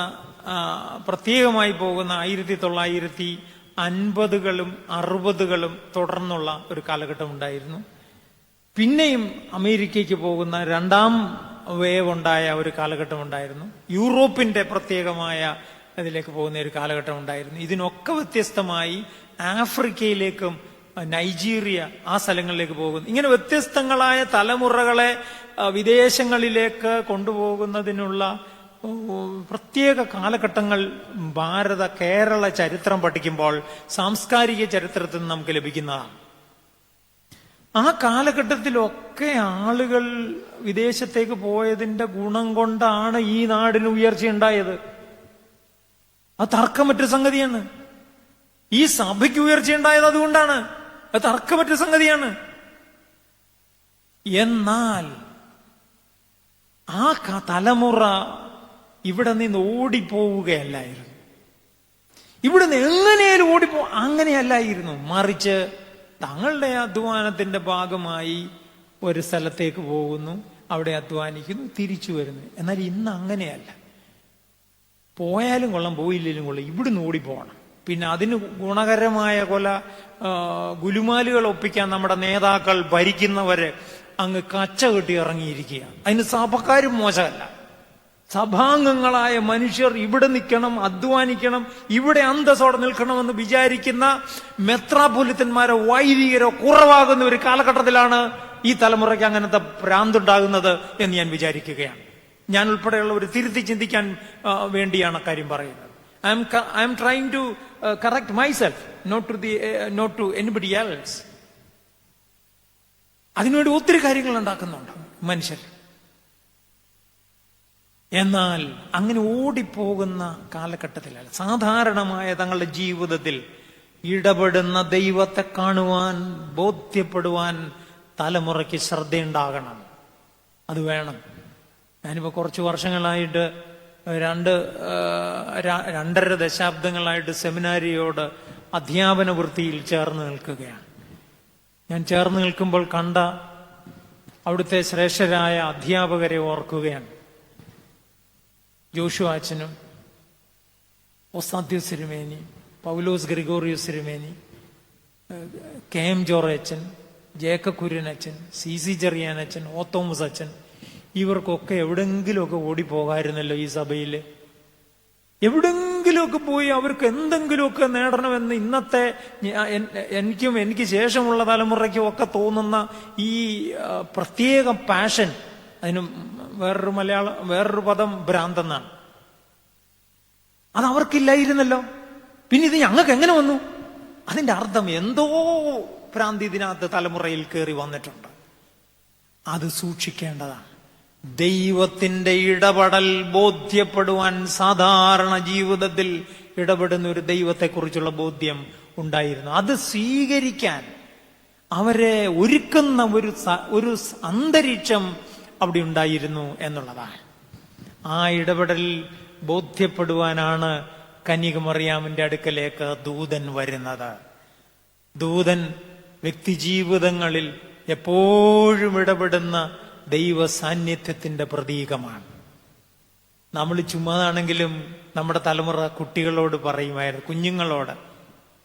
പ്രത്യേകമായി പോകുന്ന 1950കളും 60കളും തുടർന്നുള്ള ഒരു കാലഘട്ടം ഉണ്ടായിരുന്നു. പിന്നെയും അമേരിക്കയ്ക്ക് പോകുന്ന രണ്ടാം വേവ് ഉണ്ടായ ഒരു കാലഘട്ടം ഉണ്ടായിരുന്നു. യൂറോപ്പിന്റെ പ്രത്യേകമായ അതിലേക്ക് പോകുന്ന ഒരു കാലഘട്ടം ഉണ്ടായിരുന്നു. ഇതിനൊക്കെ വ്യത്യസ്തമായി ആഫ്രിക്കയിലേക്കും നൈജീരിയ ആ സ്ഥലങ്ങളിലേക്ക് പോകുന്നു. ഇങ്ങനെ വ്യത്യസ്തങ്ങളായ തലമുറകളെ വിദേശങ്ങളിലേക്ക് കൊണ്ടുപോകുന്നതിനുള്ള പ്രത്യേക കാലഘട്ടങ്ങൾ ഭാരത കേരള ചരിത്രം പഠിക്കുമ്പോൾ സാംസ്കാരിക ചരിത്രത്തിൽ നമുക്ക് ലഭിക്കുന്നതാണ്. ആ കാലഘട്ടത്തിലൊക്കെ ആളുകൾ വിദേശത്തേക്ക് പോയതിന്റെ ഗുണം കൊണ്ടാണ് ഈ നാടിന് ഉയർച്ചയുണ്ടായത്. അത് തർക്കമറ്റ സംഗതിയാണ്. ഈ സഭയ്ക്ക് ഉയർച്ചയുണ്ടായത് അതുകൊണ്ടാണ്. അത് തർക്കമറ്റ സംഗതിയാണ്. എന്നാൽ ആ തലമുറ ഇവിടെ നിന്ന് ഓടിപ്പോവുകയല്ലായിരുന്നു. ഇവിടുന്ന് എങ്ങനെയാലും അങ്ങനെയല്ലായിരുന്നു. മറിച്ച് തങ്ങളുടെ അധ്വാനത്തിന്റെ ഭാഗമായി ഒരു സ്ഥലത്തേക്ക് പോകുന്നു, അവിടെ അധ്വാനിക്കുന്നു, തിരിച്ചു വരുന്നു. എന്നാൽ ഇന്ന് അങ്ങനെയല്ല. പോയാലും കൊള്ളാം, പോയില്ലെങ്കിലും കൊള്ളാം, ഇവിടുന്ന് ഓടിപ്പോകണം. പിന്നെ അതിന് ഗുണകരമായ ഗുലുമാലുകൾ ഒപ്പിക്കാൻ നമ്മുടെ നേതാക്കൾ, ഭരിക്കുന്നവര് അങ്ങ് കച്ച കെട്ടി ഇറങ്ങിയിരിക്കുക. അതിന് സഭക്കാരും മോശമല്ല. സഭാംഗങ്ങളായ മനുഷ്യർ ഇവിടെ നിൽക്കണം, അധ്വാനിക്കണം, ഇവിടെ അന്തസ്സോടെ നിൽക്കണമെന്ന് വിചാരിക്കുന്ന മെത്രാപ്പൊലിത്തന്മാരോ വൈദികരോ കുറവാകുന്ന ഒരു കാലഘട്ടത്തിലാണ് ഈ തലമുറയ്ക്ക് അങ്ങനത്തെ ഭ്രാന്തുണ്ടാകുന്നത് എന്ന് ഞാൻ വിചാരിക്കുകയാണ്. ഞാൻ ഉൾപ്പെടെയുള്ളവർ തിരുത്തി ചിന്തിക്കാൻ വേണ്ടിയാണ് കാര്യം പറയുന്നത്. I am trying to correct myself, not to anybody else. അതിനുവേണ്ടി ഒത്തിരി കാര്യങ്ങൾ ഉണ്ടാക്കുന്നുണ്ട് മനുഷ്യർ. എന്നാൽ അങ്ങനെ ഓടിപ്പോകുന്ന കാലഘട്ടത്തിലല്ല, സാധാരണമായ തങ്ങളുടെ ജീവിതത്തിൽ ഇടപെടുന്ന ദൈവത്തെ കാണുവാൻ, ബോധ്യപ്പെടുവാൻ തലമുറയ്ക്ക് ശ്രദ്ധയുണ്ടാകണം. അത് വേണം. ഞാനിപ്പോ കുറച്ച് വർഷങ്ങളായിട്ട് 2.5 ദശാബ്ദങ്ങളായിട്ട് സെമിനാരിയോട് അധ്യാപന വൃത്തിയിൽ ചേർന്ന് നിൽക്കുകയാണ്. ഞാൻ ചേർന്ന് നിൽക്കുമ്പോൾ കണ്ട അവിടുത്തെ ശ്രേഷ്ഠരായ അധ്യാപകരെ ഓർക്കുകയാണ്. ജോഷു അച്ഛനും, ഒസാദ്യോസ് തിരുമേനി, പൗലോസ് ഗ്രിഗോറിയോസ് തിരുമേനി, KM ജോർജ് അച്ഛൻ, ജേക്കബ് കുര്യൻ അച്ഛൻ, CC ചെറിയാൻ അച്ഛൻ, ഓത്തോമസ് അച്ഛൻ, ഇവർക്കൊക്കെ എവിടെങ്കിലുമൊക്കെ ഓടിപ്പോകാമായിരുന്നല്ലോ ഈ സഭയിൽ. എവിടെങ്കിലുമൊക്കെ പോയി അവർക്ക് എന്തെങ്കിലുമൊക്കെ നേടണമെന്ന് ഇന്നത്തെ എനിക്ക് ശേഷമുള്ള തലമുറയ്ക്കും ഒക്കെ തോന്നുന്ന ഈ പ്രത്യേക പാഷൻ, അതിന് വേറൊരു പദം ഭ്രാന്തെന്നാണ്. അത് അവർക്കില്ലായിരുന്നല്ലോ. പിന്നെ ഇത് ഞങ്ങൾക്ക് എങ്ങനെ വന്നു? അതിന്റെ അർത്ഥം എന്തോ ഭ്രാന്തി ഇതിനകത്ത് തലമുറയിൽ കയറി വന്നിട്ടുണ്ട്. അത് സൂക്ഷിക്കേണ്ടതാണ്. ദൈവത്തിന്റെ ഇടപെടൽ ബോധ്യപ്പെടുവാൻ, സാധാരണ ജീവിതത്തിൽ ഇടപെടുന്ന ഒരു ദൈവത്തെക്കുറിച്ചുള്ള ബോധ്യം ഉണ്ടായിരുന്നു. അത് സ്വീകരിക്കാൻ അവരെ ഒരുക്കുന്ന ഒരു അന്തരീക്ഷം അവിടെ ഉണ്ടായിരുന്നു എന്നുള്ളതാണ്. ആ ഇടപെടൽ ബോധ്യപ്പെടുവാനാണ് കന്യകമറിയാമിന്റെ അടുക്കലേക്ക് ദൂതൻ വരുന്നത്. ദൂതൻ വ്യക്തിജീവിതങ്ങളിൽ എപ്പോഴും ഇടപെടുന്ന ദൈവ സാന്നിധ്യത്തിന്റെ പ്രതീകമാണ്. നമ്മൾ ചുമ്മാതാണെങ്കിലും നമ്മുടെ തലമുറ കുട്ടികളോട് പറയുമായിരുന്നു, കുഞ്ഞുങ്ങളോട്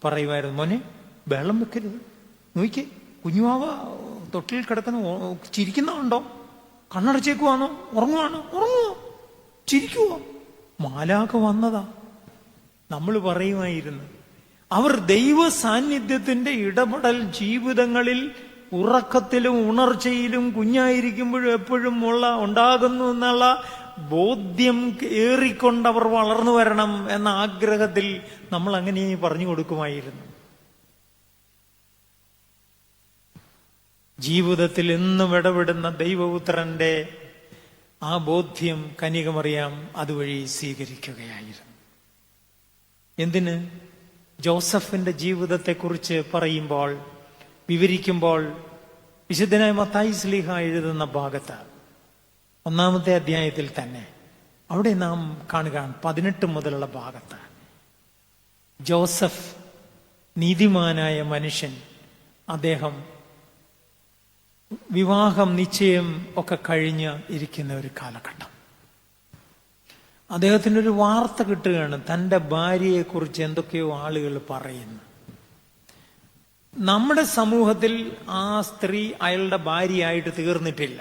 പറയുമായിരുന്നു, മോനെ വെള്ളം വെക്കരുത്, നോക്കിക്കേ കുഞ്ഞുവാവ തൊട്ടിൽ കിടക്കുന്ന ചിരിക്കുന്നുണ്ടോ, കണ്ണടച്ചേക്കുവാണോ, ഉറങ്ങുവോ, ചിരിക്കുവോ, മാലാഖ വന്നതാ. നമ്മൾ പറയുമായിരുന്നു. അവർ ദൈവ സാന്നിധ്യത്തിന്റെ ഇടപെടൽ ജീവിതങ്ങളിൽ ഉറക്കത്തിലും ഉണർച്ചയിലും കുഞ്ഞായിരിക്കുമ്പോഴും എപ്പോഴും ഉണ്ടാകുന്നു എന്നുള്ള ബോധ്യം ഏറിക്കൊണ്ടവർ വളർന്നു വരണം എന്ന ആഗ്രഹത്തിൽ നമ്മൾ അങ്ങനെ പറഞ്ഞു കൊടുക്കുമായിരുന്നു. ജീവിതത്തിൽ എന്നും ഇടപെടുന്ന ദൈവപുത്രന്റെ ആ ബോധ്യം കന്യകമറിയാം അതുവഴി സ്വീകരിക്കുകയായിരുന്നു. എന്തിന്? ജോസഫിന്റെ ജീവിതത്തെക്കുറിച്ച് പറയുമ്പോൾ, വിവരിക്കുമ്പോൾ വിശുദ്ധനായ മത്തായി ശ്ലീഹ എഴുതുന്ന ഭാഗത്ത് 1-ാമത്തെ അധ്യായത്തിൽ തന്നെ അവിടെ നാം കാണുകയാണ് 18 മുതലുള്ള ഭാഗത്ത് ജോസഫ് നീതിമാനായ മനുഷ്യൻ, അദ്ദേഹം വിവാഹം നിശ്ചയം ഒക്കെ കഴിഞ്ഞ് ഇരിക്കുന്ന ഒരു കാലഘട്ടം. അദ്ദേഹത്തിനൊരു വാർത്ത കിട്ടുകയാണ്, തൻ്റെ ഭാര്യയെക്കുറിച്ച് എന്തൊക്കെയോ ആളുകൾ പറയുന്നു. നമ്മുടെ സമൂഹത്തിൽ ആ സ്ത്രീ അയാളുടെ ഭാര്യയായിട്ട് തീർന്നിട്ടില്ല.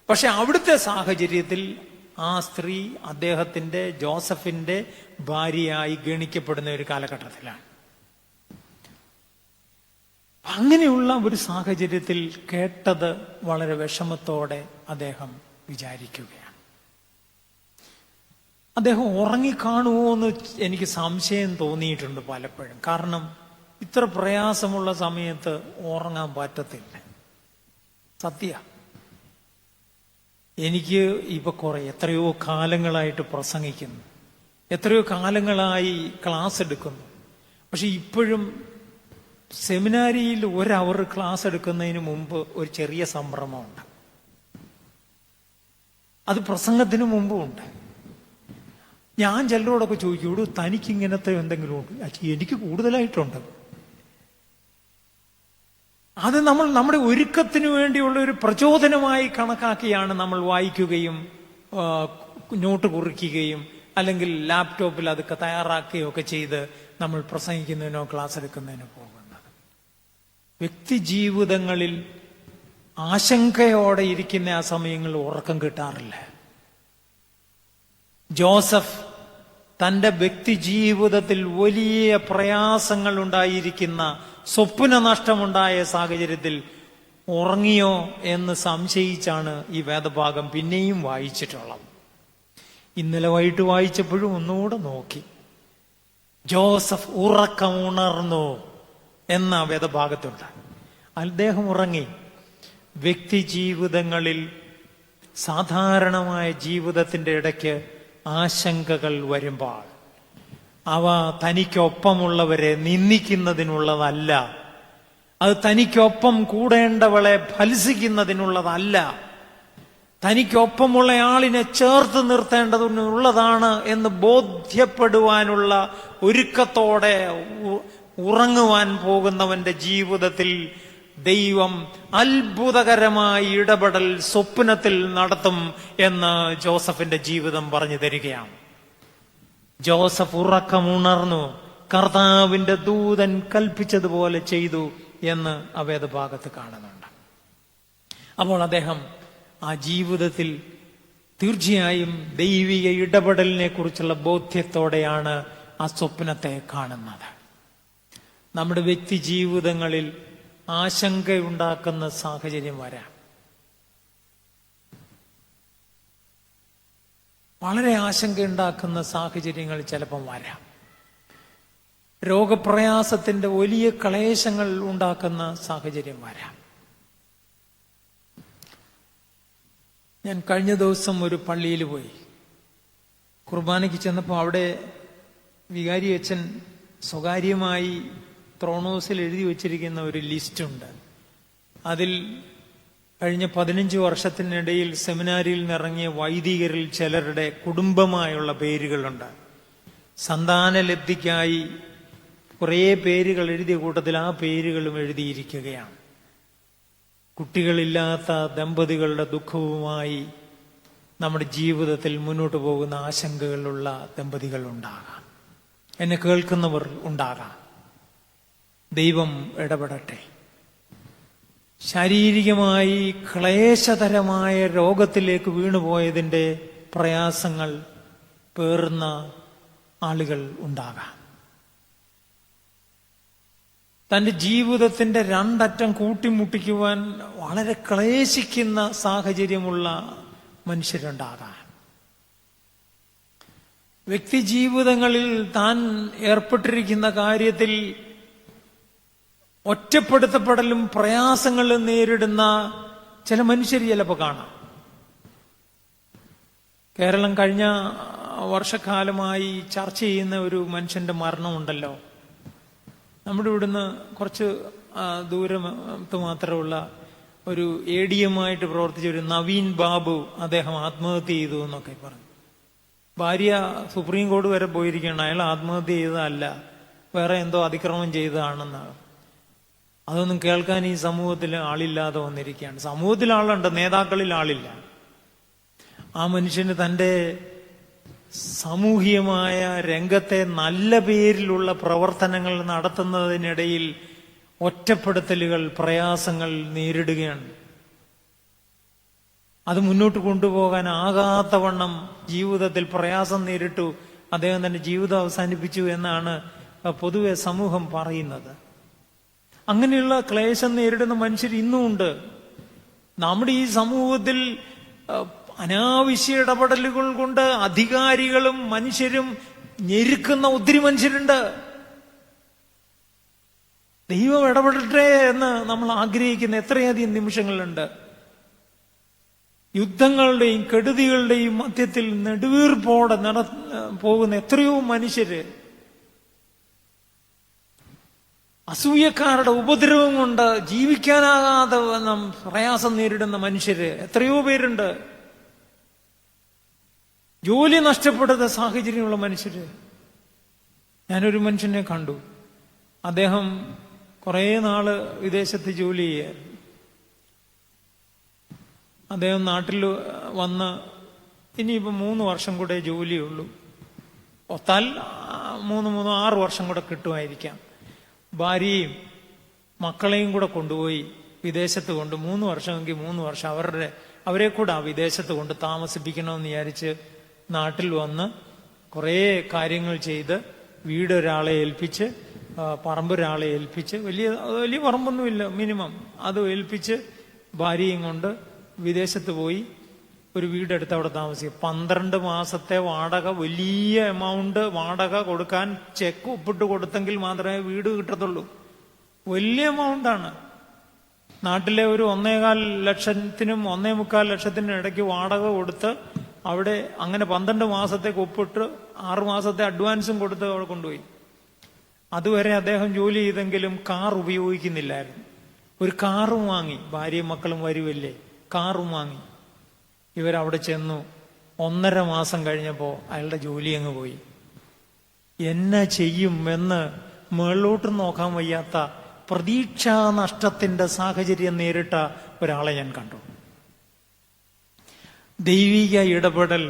പക്ഷെ അവിടുത്തെ സാഹചര്യത്തിൽ ആ സ്ത്രീ അദ്ദേഹത്തിന്റെ, ജോസഫിന്റെ ഭാര്യയായി ഗണിക്കപ്പെടുന്ന ഒരു കാലഘട്ടത്തിലാണ്. അങ്ങനെയുള്ള ഒരു സാഹചര്യത്തിൽ കേട്ടത് വളരെ വിഷമത്തോടെ അദ്ദേഹം വിചാരിക്കുകയാണ്. അദ്ദേഹം ഉറങ്ങിക്കാണുമോ എന്ന് എനിക്ക് സംശയം തോന്നിയിട്ടുണ്ട് പലപ്പോഴും. കാരണം ഇത്ര പ്രയാസമുള്ള സമയത്ത് ഉറങ്ങാൻ പറ്റത്തില്ല. സത്യ, എനിക്ക് ഇപ്പൊ എത്രയോ കാലങ്ങളായിട്ട് പ്രസംഗിക്കുന്നു, എത്രയോ കാലങ്ങളായി ക്ലാസ് എടുക്കുന്നു. പക്ഷെ ഇപ്പോഴും സെമിനാരിയിൽ 1 അവർ ക്ലാസ് എടുക്കുന്നതിന് മുമ്പ് ഒരു ചെറിയ സംഭ്രമമുണ്ട്. അത് പ്രസംഗത്തിന് മുമ്പുണ്ട്. ഞാൻ ചിലരോടൊക്കെ ചോദിക്കൂടൂ, തനിക്ക് ഇങ്ങനത്തെ എന്തെങ്കിലും ഉണ്ട്? എനിക്ക് കൂടുതലായിട്ടുണ്ട്. അത് നമ്മൾ നമ്മുടെ ഒരുക്കത്തിന് വേണ്ടിയുള്ള ഒരു പ്രചോദനമായി കണക്കാക്കിയാണ് നമ്മൾ വായിക്കുകയും നോട്ട് കുറിക്കുകയും അല്ലെങ്കിൽ ലാപ്ടോപ്പിൽ അതൊക്കെ തയ്യാറാക്കുകയോ ഒക്കെ ചെയ്ത് നമ്മൾ പ്രസംഗിക്കുന്നതിനോ ക്ലാസ് എടുക്കുന്നതിനോ പോകുന്നത്. വ്യക്തി ജീവിതങ്ങളിൽ ആശങ്കയോടെ ഇരിക്കുന്ന ആ സമയങ്ങളിൽ ഉറക്കം കിട്ടാറില്ല. ജോസഫ് തന്റെ വ്യക്തി ജീവിതത്തിൽ വലിയ പ്രയാസങ്ങൾ ഉണ്ടായിരിക്കുന്ന, സ്വപ്ന നഷ്ടമുണ്ടായ സാഹചര്യത്തിൽ ഉറങ്ങിയോ എന്ന് സംശയിച്ചാണ് ഈ വേദഭാഗം പിന്നെയും വായിച്ചിട്ടുള്ളത്. ഇന്നലെ വൈകിട്ട് വായിച്ചപ്പോഴും ഒന്നുകൂടെ നോക്കി. ജോസഫ് ഉറക്കമുണർന്നു എന്ന വേദഭാഗത്തുണ്ട്. അദ്ദേഹം ഉറങ്ങി. വ്യക്തി ജീവിതങ്ങളിൽ, സാധാരണമായ ജീവിതത്തിന്റെ ഇടയ്ക്ക് ആശങ്കകൾ വരുമ്പോൾ അവ തനിക്കൊപ്പമുള്ളവരെ നിന്ദിക്കുന്നതിനുള്ളതല്ല, അത് തനിക്കൊപ്പം കൂടേണ്ടവളെ ഫലിസിക്കുന്നതിനുള്ളതല്ല, തനിക്കൊപ്പമുള്ള ആളിനെ ചേർത്ത് നിർത്തേണ്ടതിനുള്ളതാണ് എന്ന് ബോധ്യപ്പെടുവാനുള്ള ഒരുക്കത്തോടെ ഉറങ്ങുവാൻ പോകുന്നവന്റെ ജീവിതത്തിൽ ദൈവം അത്ഭുതകരമായ ഇടപെടൽ സ്വപ്നത്തിൽ നടത്തും എന്ന് ജോസഫിന്റെ ജീവിതം പറഞ്ഞു തരികയാണ്. ജോസഫ് ഉറക്കമുണർന്നു, കർത്താവിന്റെ ദൂതൻ കൽപ്പിച്ചതുപോലെ ചെയ്തു എന്ന് ആ വേദഭാഗത്ത് കാണുന്നുണ്ട്. അപ്പോൾ അദ്ദേഹം ആ ജീവിതത്തിൽ തീർച്ചയായും ദൈവിക ഇടപെടലിനെ കുറിച്ചുള്ള ബോധ്യത്തോടെയാണ് ആ സ്വപ്നത്തെ കാണുന്നത്. നമ്മുടെ വ്യക്തി ജീവിതങ്ങളിൽ ആശങ്കയുണ്ടാക്കുന്ന സാഹചര്യം വരാം. വളരെ ആശങ്കയുണ്ടാക്കുന്ന സാഹചര്യങ്ങൾ ചിലപ്പം വരാം. രോഗപ്രയാസത്തിന്റെ വലിയ ക്ലേശങ്ങൾ ഉണ്ടാക്കുന്ന സാഹചര്യം വരാം. ഞാൻ കഴിഞ്ഞ ദിവസം ഒരു പള്ളിയിൽ പോയി. കുർബാനയ്ക്ക് ചെന്നപ്പോൾ അവിടെ വികാരി അച്ഛൻ സ്വകാര്യമായി ത്രോണോസിൽ എഴുതി വച്ചിരിക്കുന്ന ഒരു ലിസ്റ്റുണ്ട്. അതിൽ കഴിഞ്ഞ 15 വർഷത്തിനിടയിൽ സെമിനാരിയിൽ നിന്നിറങ്ങിയ വൈദികരിൽ ചിലരുടെ കുടുംബമായുള്ള പേരുകളുണ്ട്. സന്താനലബ്ധിക്കായി കുറേ പേരുകൾ എഴുതിയ കൂട്ടത്തിൽ ആ പേരുകളും എഴുതിയിരിക്കുകയാണ്. കുട്ടികളില്ലാത്ത ദമ്പതികളുടെ ദുഃഖവുമായി നമ്മുടെ ജീവിതത്തിൽ മുന്നോട്ട് പോകുന്ന ആശങ്കകളുള്ള ദമ്പതികൾ ഉണ്ടാകാം. എന്നെ കേൾക്കുന്നവർ ഉണ്ടാകാം. ദൈവം ഇടപെടട്ടെ. ശാരീരികമായി ക്ലേശതരമായ രോഗത്തിലേക്ക് വീണുപോയതിൻ്റെ പ്രയാസങ്ങൾ പേറുന്ന ആളുകൾ ഉണ്ടാകാം. തൻ്റെ ജീവിതത്തിന്റെ 2 അറ്റം കൂട്ടിമുട്ടിക്കുവാൻ വളരെ ക്ലേശിക്കുന്ന സാഹചര്യമുള്ള മനുഷ്യരുണ്ടാകാം. വ്യക്തി ജീവിതങ്ങളിൽ താൻ ഏർപ്പെട്ടിരിക്കുന്ന കാര്യത്തിൽ ഒറ്റപ്പെടുത്തപ്പെടലും പ്രയാസങ്ങളും നേരിടുന്ന ചില മനുഷ്യർ ചിലപ്പോൾ കാണാം. കേരളം കഴിഞ്ഞ വർഷക്കാലമായി ചർച്ച ചെയ്യുന്ന ഒരു മനുഷ്യന്റെ മരണമുണ്ടല്ലോ. നമ്മുടെ ഇവിടുന്ന് കുറച്ച് ദൂരത്ത് മാത്രമുള്ള ഒരു ADM ആയിട്ട് പ്രവർത്തിച്ച ഒരു നവീൻ ബാബു, അദ്ദേഹം ആത്മഹത്യ ചെയ്തു എന്നൊക്കെ പറഞ്ഞു. ഭാര്യ സുപ്രീം കോടതി വരെ പോയിരിക്കുകയാണ്. അയാൾ ആത്മഹത്യ ചെയ്തതല്ല, വേറെ എന്തോ അതിക്രമം ചെയ്തതാണെന്നാണ്. അതൊന്നും കേൾക്കാൻ ഈ സമൂഹത്തിൽ ആളില്ലാതെ വന്നിരിക്കുകയാണ്. സമൂഹത്തിൽ ആളുണ്ട്, നേതാക്കളിൽ ആളില്ല. ആ മനുഷ്യന് തൻ്റെ സാമൂഹികമായ രംഗത്തെ നല്ല പേരിലുള്ള പ്രവർത്തനങ്ങൾ നടത്തുന്നതിനിടയിൽ ഒറ്റപ്പെടുത്തലുകൾ, പ്രയാസങ്ങൾ നേരിടുകയാണ്. അത് മുന്നോട്ട് കൊണ്ടുപോകാൻ ആകാത്തവണ്ണം ജീവിതത്തിൽ പ്രയാസം നേരിട്ടു. അദ്ദേഹം തന്റെ ജീവിതം അവസാനിപ്പിച്ചു എന്നാണ് പൊതുവെ സമൂഹം പറയുന്നത്. അങ്ങനെയുള്ള ക്ലേശം നേരിടുന്ന മനുഷ്യർ ഇന്നും ഉണ്ട്. നമ്മുടെ ഈ സമൂഹത്തിൽ അനാവശ്യ ഇടപെടലുകൾ കൊണ്ട് അധികാരികളും മനുഷ്യരും ഞെരുക്കുന്ന ഒത്തിരി മനുഷ്യരുണ്ട്. ദൈവം ഇടപെടട്ടെ എന്ന് നമ്മൾ ആഗ്രഹിക്കുന്ന എത്രയധികം നിമിഷങ്ങളുണ്ട്. യുദ്ധങ്ങളുടെയും കെടുതികളുടെയും മധ്യത്തിൽ നെടുവീർപ്പോടെ പോകുന്ന എത്രയോ മനുഷ്യര്, അസൂയക്കാരുടെ ഉപദ്രവം കൊണ്ട് ജീവിക്കാനാകാതെ പ്രയാസം നേരിടുന്ന മനുഷ്യര് എത്രയോ പേരുണ്ട്. ജോലി നഷ്ടപ്പെടുന്ന സാഹചര്യമുള്ള മനുഷ്യര്. ഞാനൊരു മനുഷ്യനെ കണ്ടു. അദ്ദേഹം കുറെ നാള് വിദേശത്ത് ജോലി ചെയ്യായിരുന്നു. അദ്ദേഹം നാട്ടിൽ വന്ന് ഇനിയിപ്പോൾ 3 വർഷം കൂടെ ജോലിയുള്ളൂ. ഒത്താൽ 6 വർഷം കൂടെ കിട്ടുമായിരിക്കാം. ഭാര്യയും മക്കളെയും കൂടെ കൊണ്ടുപോയി വിദേശത്ത് കൊണ്ട് 3 വർഷമെങ്കിൽ 3 വർഷം അവരെ കൂടെ ആ വിദേശത്ത് കൊണ്ട് താമസിപ്പിക്കണമെന്ന് വിചാരിച്ച് നാട്ടിൽ വന്ന് കുറേ കാര്യങ്ങൾ ചെയ്ത് വീട് ഒരാളെ ഏൽപ്പിച്ച്, പറമ്പൊരാളെ ഏൽപ്പിച്ച്, വലിയ പറമ്പൊന്നുമില്ല, മിനിമം അത് ഏൽപ്പിച്ച് ഭാര്യയും കൊണ്ട് വിദേശത്ത് പോയി ഒരു വീടെടുത്ത് അവിടെ താമസിക്കും. 12 മാസത്തെ വാടക, വലിയ എമൗണ്ട് വാടക കൊടുക്കാൻ ചെക്ക് ഒപ്പിട്ട് കൊടുത്തെങ്കിൽ മാത്രമേ വീട് കിട്ടത്തുള്ളൂ. വലിയ എമൗണ്ടാണ്. നാട്ടിലെ ഒരു 1.25 ലക്ഷത്തിനും 1.25 ലക്ഷത്തിനും ഇടയ്ക്ക് വാടക കൊടുത്ത് അവിടെ അങ്ങനെ 12 മാസത്തേക്ക് ഒപ്പിട്ട് 6 മാസത്തെ അഡ്വാൻസും കൊടുത്ത് അവിടെ കൊണ്ടുപോയി. അതുവരെ അദ്ദേഹം ജോലി ചെയ്തെങ്കിലും കാർ ഉപയോഗിക്കുന്നില്ലായിരുന്നു. ഒരു കാറും വാങ്ങി, ഭാര്യയും മക്കളും വരുമല്ലേ, കാറും വാങ്ങി. ഇവരവിടെ ചെന്നു. 1.5 മാസം കഴിഞ്ഞപ്പോ അയാളുടെ ജോലി അങ്ങ് പോയി. എന്നാ ചെയ്യും എന്ന് മുകളിലോട്ട് നോക്കാൻ വയ്യാത്ത പ്രതീക്ഷാ നഷ്ടത്തിന്റെ സാഹചര്യം നേരിട്ട ഒരാളെ ഞാൻ കണ്ടു. ദൈവിക ഇടപെടൽ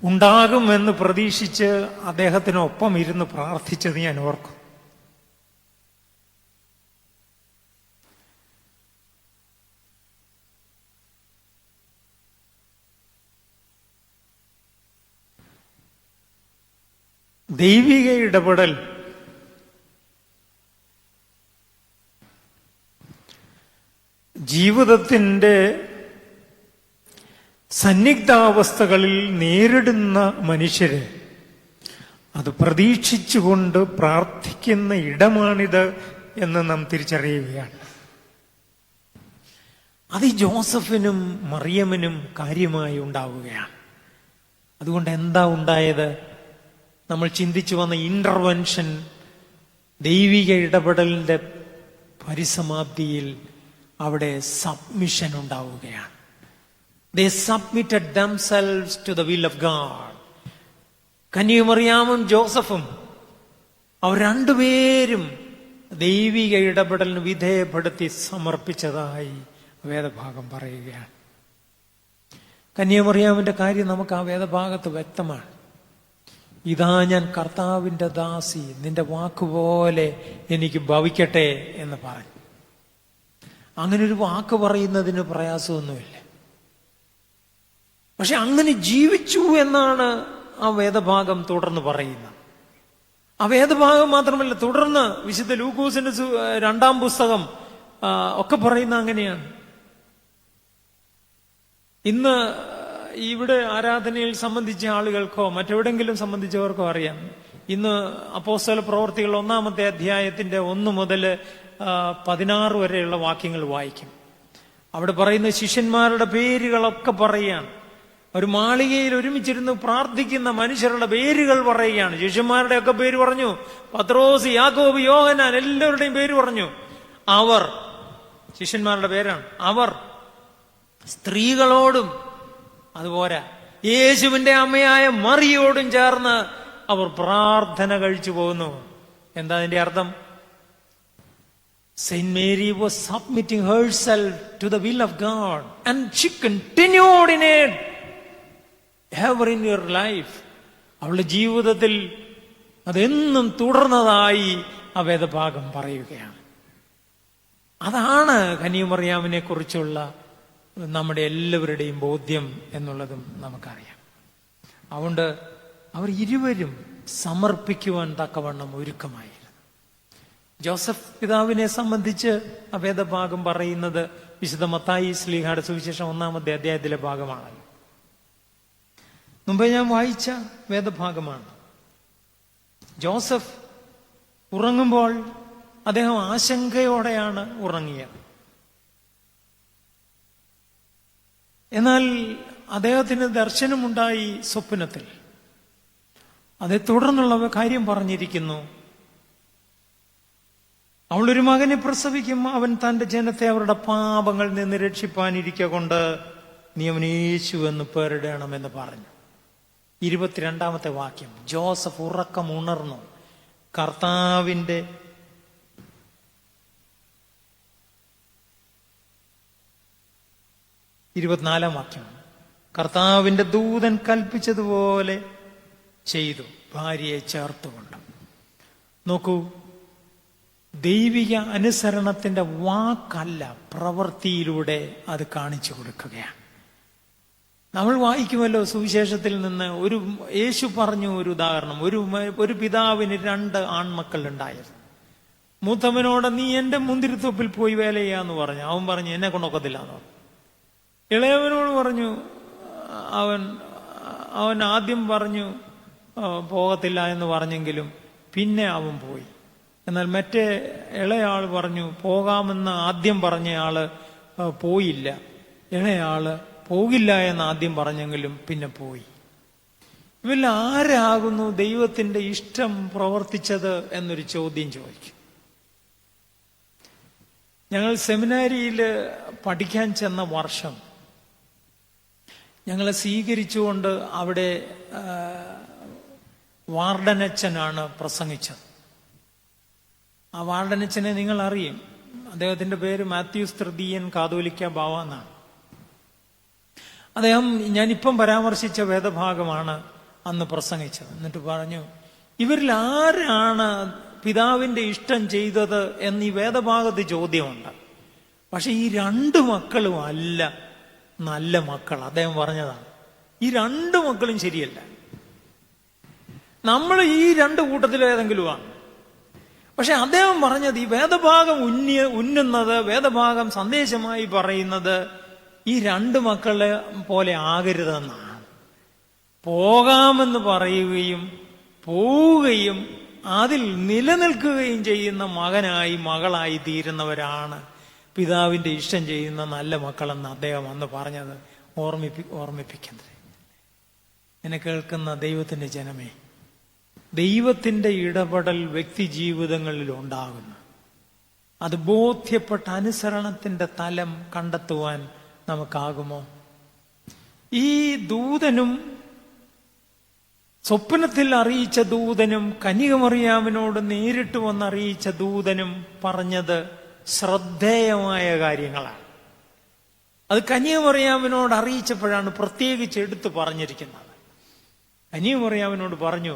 ഉണ്ടാകുമെന്ന് പ്രതീക്ഷിച്ച് അദ്ദേഹത്തിനൊപ്പം ഇരുന്ന് പ്രാർത്ഥിച്ചത് ഞാൻ ഓർക്കും. ദൈവിക ഇടപെടൽ ജീവിതത്തിന്റെ സന്നിഗ്ധാവസ്ഥകളിൽ നേരിടുന്ന മനുഷ്യര് അത് പ്രതീക്ഷിച്ചുകൊണ്ട് പ്രാർത്ഥിക്കുന്ന ഇടമാണിത് എന്ന് നാം തിരിച്ചറിയുകയാണ്. അത് ജോസഫിനും മറിയമിനും കാര്യമായി ഉണ്ടാവുകയാണ്. അതുകൊണ്ട് എന്താ ഉണ്ടായത്? നമ്മൾ ചിന്തിച്ചു വന്ന ഇന്റർവെൻഷൻ, ദൈവിക ഇടപെടലിന്റെ പരിസമാപ്തിയിൽ അവിടെ സബ്മിഷൻ ഉണ്ടാവുകയാണ്. They submitted themselves to the will of God. കന്യകമറിയാമും ജോസഫും അവർ രണ്ടുപേരും ദൈവിക ഇടപെടലിന് വിധേയപ്പെടുത്തി സമർപ്പിച്ചതായി വേദഭാഗം പറയുകയാണ്. കന്യകമറിയാമിന്റെ കാര്യം നമുക്ക് ആ വേദഭാഗത്ത് വ്യക്തമാണ്. ഇതാ ഞാൻ കർത്താവിന്റെ ദാസി, നിന്റെ വാക്കുപോലെ എനിക്ക് ഭവിക്കട്ടെ എന്ന് പറഞ്ഞു. അങ്ങനെ ഒരു വാക്ക് പറയുന്നതിന് പ്രയാസമൊന്നുമില്ല. പക്ഷെ അങ്ങനെ ജീവിച്ചു എന്നാണ് ആ വേദഭാഗം തുടർന്ന് പറയുന്നത്. ആ വേദഭാഗം മാത്രമല്ല, തുടർന്ന് വിശുദ്ധ ലൂക്കോസിന്റെ 2-ാം പുസ്തകം ഒക്കെ പറയുന്ന അങ്ങനെയാണ്. ഇന്ന് ഇവിടെ ആരാധനയിൽ സംബന്ധിച്ച ആളുകൾക്കോ മറ്റെവിടെങ്കിലും സംബന്ധിച്ചവർക്കോ അറിയാം. ഇന്ന് അപ്പോസ്തല പ്രവൃത്തികൾ 1-ാമത്തെ അധ്യായത്തിന്റെ 1 മുതൽ 16 വരെയുള്ള വാക്യങ്ങൾ വായിക്കും. അവിടെ പറയുന്ന ശിഷ്യന്മാരുടെ പേരുകളൊക്കെ പറയുകയാണ്. ഒരു മാളികയിൽ ഒരുമിച്ചിരുന്ന് പ്രാർത്ഥിക്കുന്ന മനുഷ്യരുടെ പേരുകൾ പറയുകയാണ്. ശിഷ്യന്മാരുടെ ഒക്കെ പേര് പറഞ്ഞു. പത്രോസ്, യാക്കോബ്, യോഹന്നാൻ, എല്ലാവരുടെയും പേര് പറഞ്ഞു. അവർ, ശിഷ്യന്മാരുടെ പേരാണ്. അവർ സ്ത്രീകളോടും അതുപോലെ യേശുവിന്റെ അമ്മയായ മറിയോടും ചേർന്ന് അവർ പ്രാർത്ഥന കഴിച്ചു പോകുന്നു. എന്താ അതിന്റെ അർത്ഥം? Saint Mary was submitting herself to the will of God and she continued in it ever in her life. അവളുടെ ജീവിതത്തിൽ അതെന്നും തുടർന്നതായി ആ വേദഭാഗം പറയുകയാണ്. അതാണ് കന്യകമറിയാമിനെ കുറിച്ചുള്ള നമ്മുടെ എല്ലാവരുടെയും ബോധ്യം എന്നുള്ളതും നമുക്കറിയാം. അതുകൊണ്ട് അവർ ഇരുവരും സമർപ്പിക്കുവാൻ തക്കവണ്ണം ഒരുക്കമായിരുന്നു. ജോസഫ് പിതാവിനെ സംബന്ധിച്ച് ആ വേദഭാഗം പറയുന്നത് വിശുദ്ധ മത്തായി ശ്ലീഹായുടെ സുവിശേഷം 1-ാമത്തെ അധ്യായത്തിലെ ഭാഗമാണ്. മുമ്പേ ഞാൻ വായിച്ച വേദഭാഗമാണ്. ജോസഫ് ഉറങ്ങുമ്പോൾ അദ്ദേഹം ആശങ്കയോടെയാണ് ഉറങ്ങിയത്. എന്നാൽ അദ്ദേഹത്തിന് ദർശനമുണ്ടായി സ്വപ്നത്തിൽ. അതേ തുടർന്നുള്ള കാര്യം പറഞ്ഞിരിക്കുന്നു. അവളൊരു മകനെ പ്രസവിക്കും, അവൻ തന്റെ ജനത്തെ അവരുടെ പാപങ്ങളിൽ നിന്ന് രക്ഷിപ്പാനിരിക്ക കൊണ്ട് നീ അവന് യേശു എന്ന് പേരിടണമെന്ന് പറഞ്ഞു. 22-ാമത്തെ വാക്യം, ജോസഫ് ഉറക്കം ഉണർന്നു. കർത്താവിന്റെ 24-ാം വാക്യം, കർത്താവിന്റെ ദൂതൻ കൽപ്പിച്ചതുപോലെ ചെയ്തു, ഭാര്യയെ ചേർത്തുകൊണ്ട്. നോക്കൂ, ദൈവിക അനുസരണത്തിന്റെ വാക്കല്ല, പ്രവൃത്തിയിലൂടെ അത് കാണിച്ചു കൊടുക്കുകയാണ്. നമ്മൾ വായിക്കുമല്ലോ സുവിശേഷത്തിൽ നിന്ന്, യേശു പറഞ്ഞു ഒരു ഉദാഹരണം. ഒരു പിതാവിന് 2 ആൺമക്കൾ ഉണ്ടായിരുന്നു. മൂത്തവനോട് നീ എന്റെ മുന്തിരിത്തോപ്പിൽ പോയി വേല ചെയ്യാന്ന് പറഞ്ഞു. അവൻ പറഞ്ഞു എന്നെ കൊണ്ടൊക്കത്തില്ല എന്ന് പറഞ്ഞു. ഇളയവനോട് പറഞ്ഞു, അവൻ ആദ്യം പറഞ്ഞു പോകത്തില്ല എന്ന് പറഞ്ഞെങ്കിലും പിന്നെ അവൻ പോയി. എന്നാൽ മറ്റേ ഇളയാൾ പറഞ്ഞു പോകാമെന്ന് ആദ്യം പറഞ്ഞയാള് പോയില്ല. ഇളയാള് പോകില്ല എന്ന് ആദ്യം പറഞ്ഞെങ്കിലും പിന്നെ പോയി. ഇവരിൽ ആരാകുന്നു ദൈവത്തിന്റെ ഇഷ്ടം പ്രവർത്തിച്ചത് എന്നൊരു ചോദ്യം ചോദിക്കും. ഞങ്ങൾ സെമിനാരിയിൽ പഠിക്കാൻ ചെന്ന വർഷം ഞങ്ങളെ സ്വീകരിച്ചുകൊണ്ട് അവിടെ വാർഡനച്ചനാണ് പ്രസംഗിച്ചത്. ആ വാർഡനച്ചനെ നിങ്ങൾ അറിയും. അദ്ദേഹത്തിന്റെ പേര് മാത്യൂസ് തൃതീയൻ കാതോലിക്ക ബാവ എന്നാണ്. അദ്ദേഹം ഞാനിപ്പം പരാമർശിച്ച വേദഭാഗമാണ് അന്ന് പ്രസംഗിച്ചത്. എന്നിട്ട് പറഞ്ഞു, ഇവരിൽ ആരാണ് പിതാവിന്റെ ഇഷ്ടം ചെയ്തത് എന്ന് ഈ വേദഭാഗത്ത് ചോദ്യമുണ്ട്. പക്ഷെ ഈ 2 മക്കളും അല്ല നല്ല മക്കൾ. അദ്ദേഹം പറഞ്ഞതാണ്, ഈ 2 മക്കളും ശരിയല്ല. നമ്മൾ ഈ 2 കൂട്ടത്തിൽ ഏതെങ്കിലുമാണ്. പക്ഷെ അദ്ദേഹം പറഞ്ഞത് ഈ വേദഭാഗം ഉന്നുന്നത്, വേദഭാഗം സന്ദേശമായി പറയുന്നത് ഈ 2 മക്കളെ പോലെ ആകരുതെന്നാണ്. പോകാമെന്ന് പറയുകയും പോവുകയും അതിൽ നിലനിൽക്കുകയും ചെയ്യുന്ന മകനായി മകളായി തീരുന്നവരാണ് പിതാവിന്റെ ഇഷ്ടം ചെയ്യുന്ന നല്ല മക്കളെന്ന് അദ്ദേഹം അന്ന് പറഞ്ഞത് ഓർമ്മിപ്പിക്കുന്നത്. എന്നെ കേൾക്കുന്ന ദൈവത്തിന്റെ ജനമേ, ദൈവത്തിന്റെ ഇടപെടൽ വ്യക്തി ജീവിതങ്ങളിൽ ഉണ്ടാകുന്നു. അത് ബോധ്യപ്പെട്ട അനുസരണത്തിന്റെ തലം കണ്ടെത്തുവാൻ നമുക്കാകുമോ? ഈ ദൂതനും സ്വപ്നത്തിൽ അറിയിച്ച ദൂതനും കന്യകമറിയാമിനോട് നേരിട്ട് വന്നറിയിച്ച ദൂതനും പറഞ്ഞത് ശ്രദ്ധേയമായ കാര്യങ്ങളാണ്. അത് കന്യകമറിയാമിനോട് അറിയിച്ചപ്പോഴാണ് പ്രത്യേകിച്ച് എടുത്തു പറഞ്ഞിരിക്കുന്നത്. കന്യകമറിയാമിനോട് പറഞ്ഞു,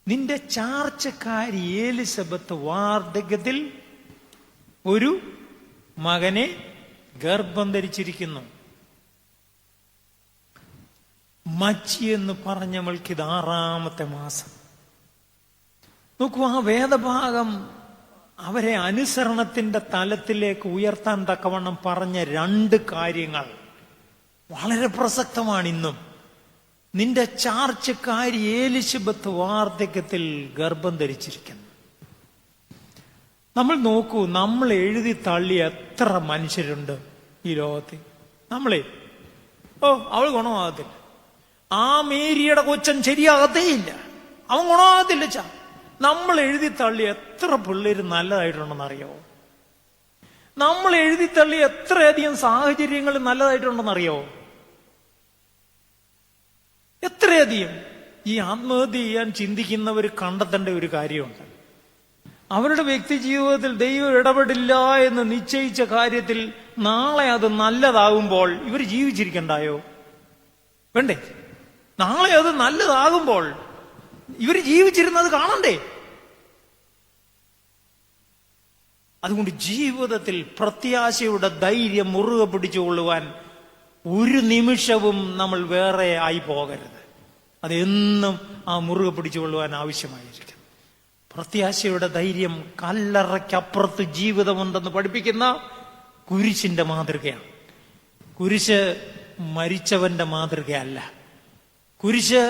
നിന്റെ ചാർച്ചക്കാരി എലിസബത്ത് വാർദ്ധക്യത്തിൽ ഒരു മകനെ ഗർഭം ധരിച്ചിരിക്കുന്നു. മച്ചി എന്ന് പറഞ്ഞവൾക്ക് ഇത് 6-ാമത്തെ മാസം. നോക്കൂ, ആ വേദഭാഗം അവരെ അനുസരണത്തിന്റെ തലത്തിലേക്ക് ഉയർത്താൻ തക്കവണ്ണം പറഞ്ഞ 2 കാര്യങ്ങൾ. വളരെ പ്രസക്തമാണ് ഇന്നും. നിന്റെ ചാർച്ചക്കാരി എലിസബത്ത് വാർദ്ധക്യത്തിൽ ഗർഭം ധരിച്ചിരിക്കുന്നു. നമ്മൾ നോക്കൂ, നമ്മൾ എഴുതി തള്ളിയ എത്ര മനുഷ്യരുണ്ട് ഈ ലോകത്തിൽ. അവൾ ഗുണമാകത്തില്ല, ആ മേരിയുടെ കൊച്ചൻ ശരിയാകത്തേ ഇല്ല, അവൻ ഗുണമാകത്തില്ല. നമ്മൾ എഴുതി തള്ളി എത്ര പിള്ളേര് നല്ലതായിട്ടുണ്ടെന്നറിയോ? നമ്മൾ എഴുതി തള്ളി എത്രയധികം സാഹചര്യങ്ങൾ നല്ലതായിട്ടുണ്ടെന്നറിയോ? എത്രയധികം. ഈ ആത്മഹത്യ ചെയ്യാൻ ചിന്തിക്കുന്നവർ കണ്ടെത്തേണ്ട ഒരു കാര്യമുണ്ട്. അവരുടെ വ്യക്തി ജീവിതത്തിൽ ദൈവം ഇടപെടില്ല എന്ന് നിശ്ചയിച്ച കാര്യത്തിൽ നാളെ അത് നല്ലതാകുമ്പോൾ ഇവർ ജീവിച്ചിരിക്കണ്ടായോ? വേണ്ടേ? നാളെ അത് നല്ലതാകുമ്പോൾ ഇവർ ജീവിച്ചിരുന്നത് കാണണ്ടേ? അതുകൊണ്ട് ജീവിതത്തിൽ പ്രത്യാശയുടെ ധൈര്യം മുറുകെ പിടിച്ചുകൊള്ളുവാൻ ഒരു നിമിഷവും നമ്മൾ വേറെ ആയി പോകരുത്. അതെന്നും ആ മുറുകെ പിടിച്ചുകൊള്ളുവാൻ ആവശ്യമായിരിക്കും. പ്രത്യാശയുടെ ധൈര്യം കല്ലറയ്ക്കപ്പുറത്ത് ജീവിതമുണ്ടെന്ന് പഠിപ്പിക്കുന്ന കുരിശിന്റെ മാതൃകയാണ്. കുരിശ് മരിച്ചവന്റെ മാതൃകയല്ല. കുരിശ്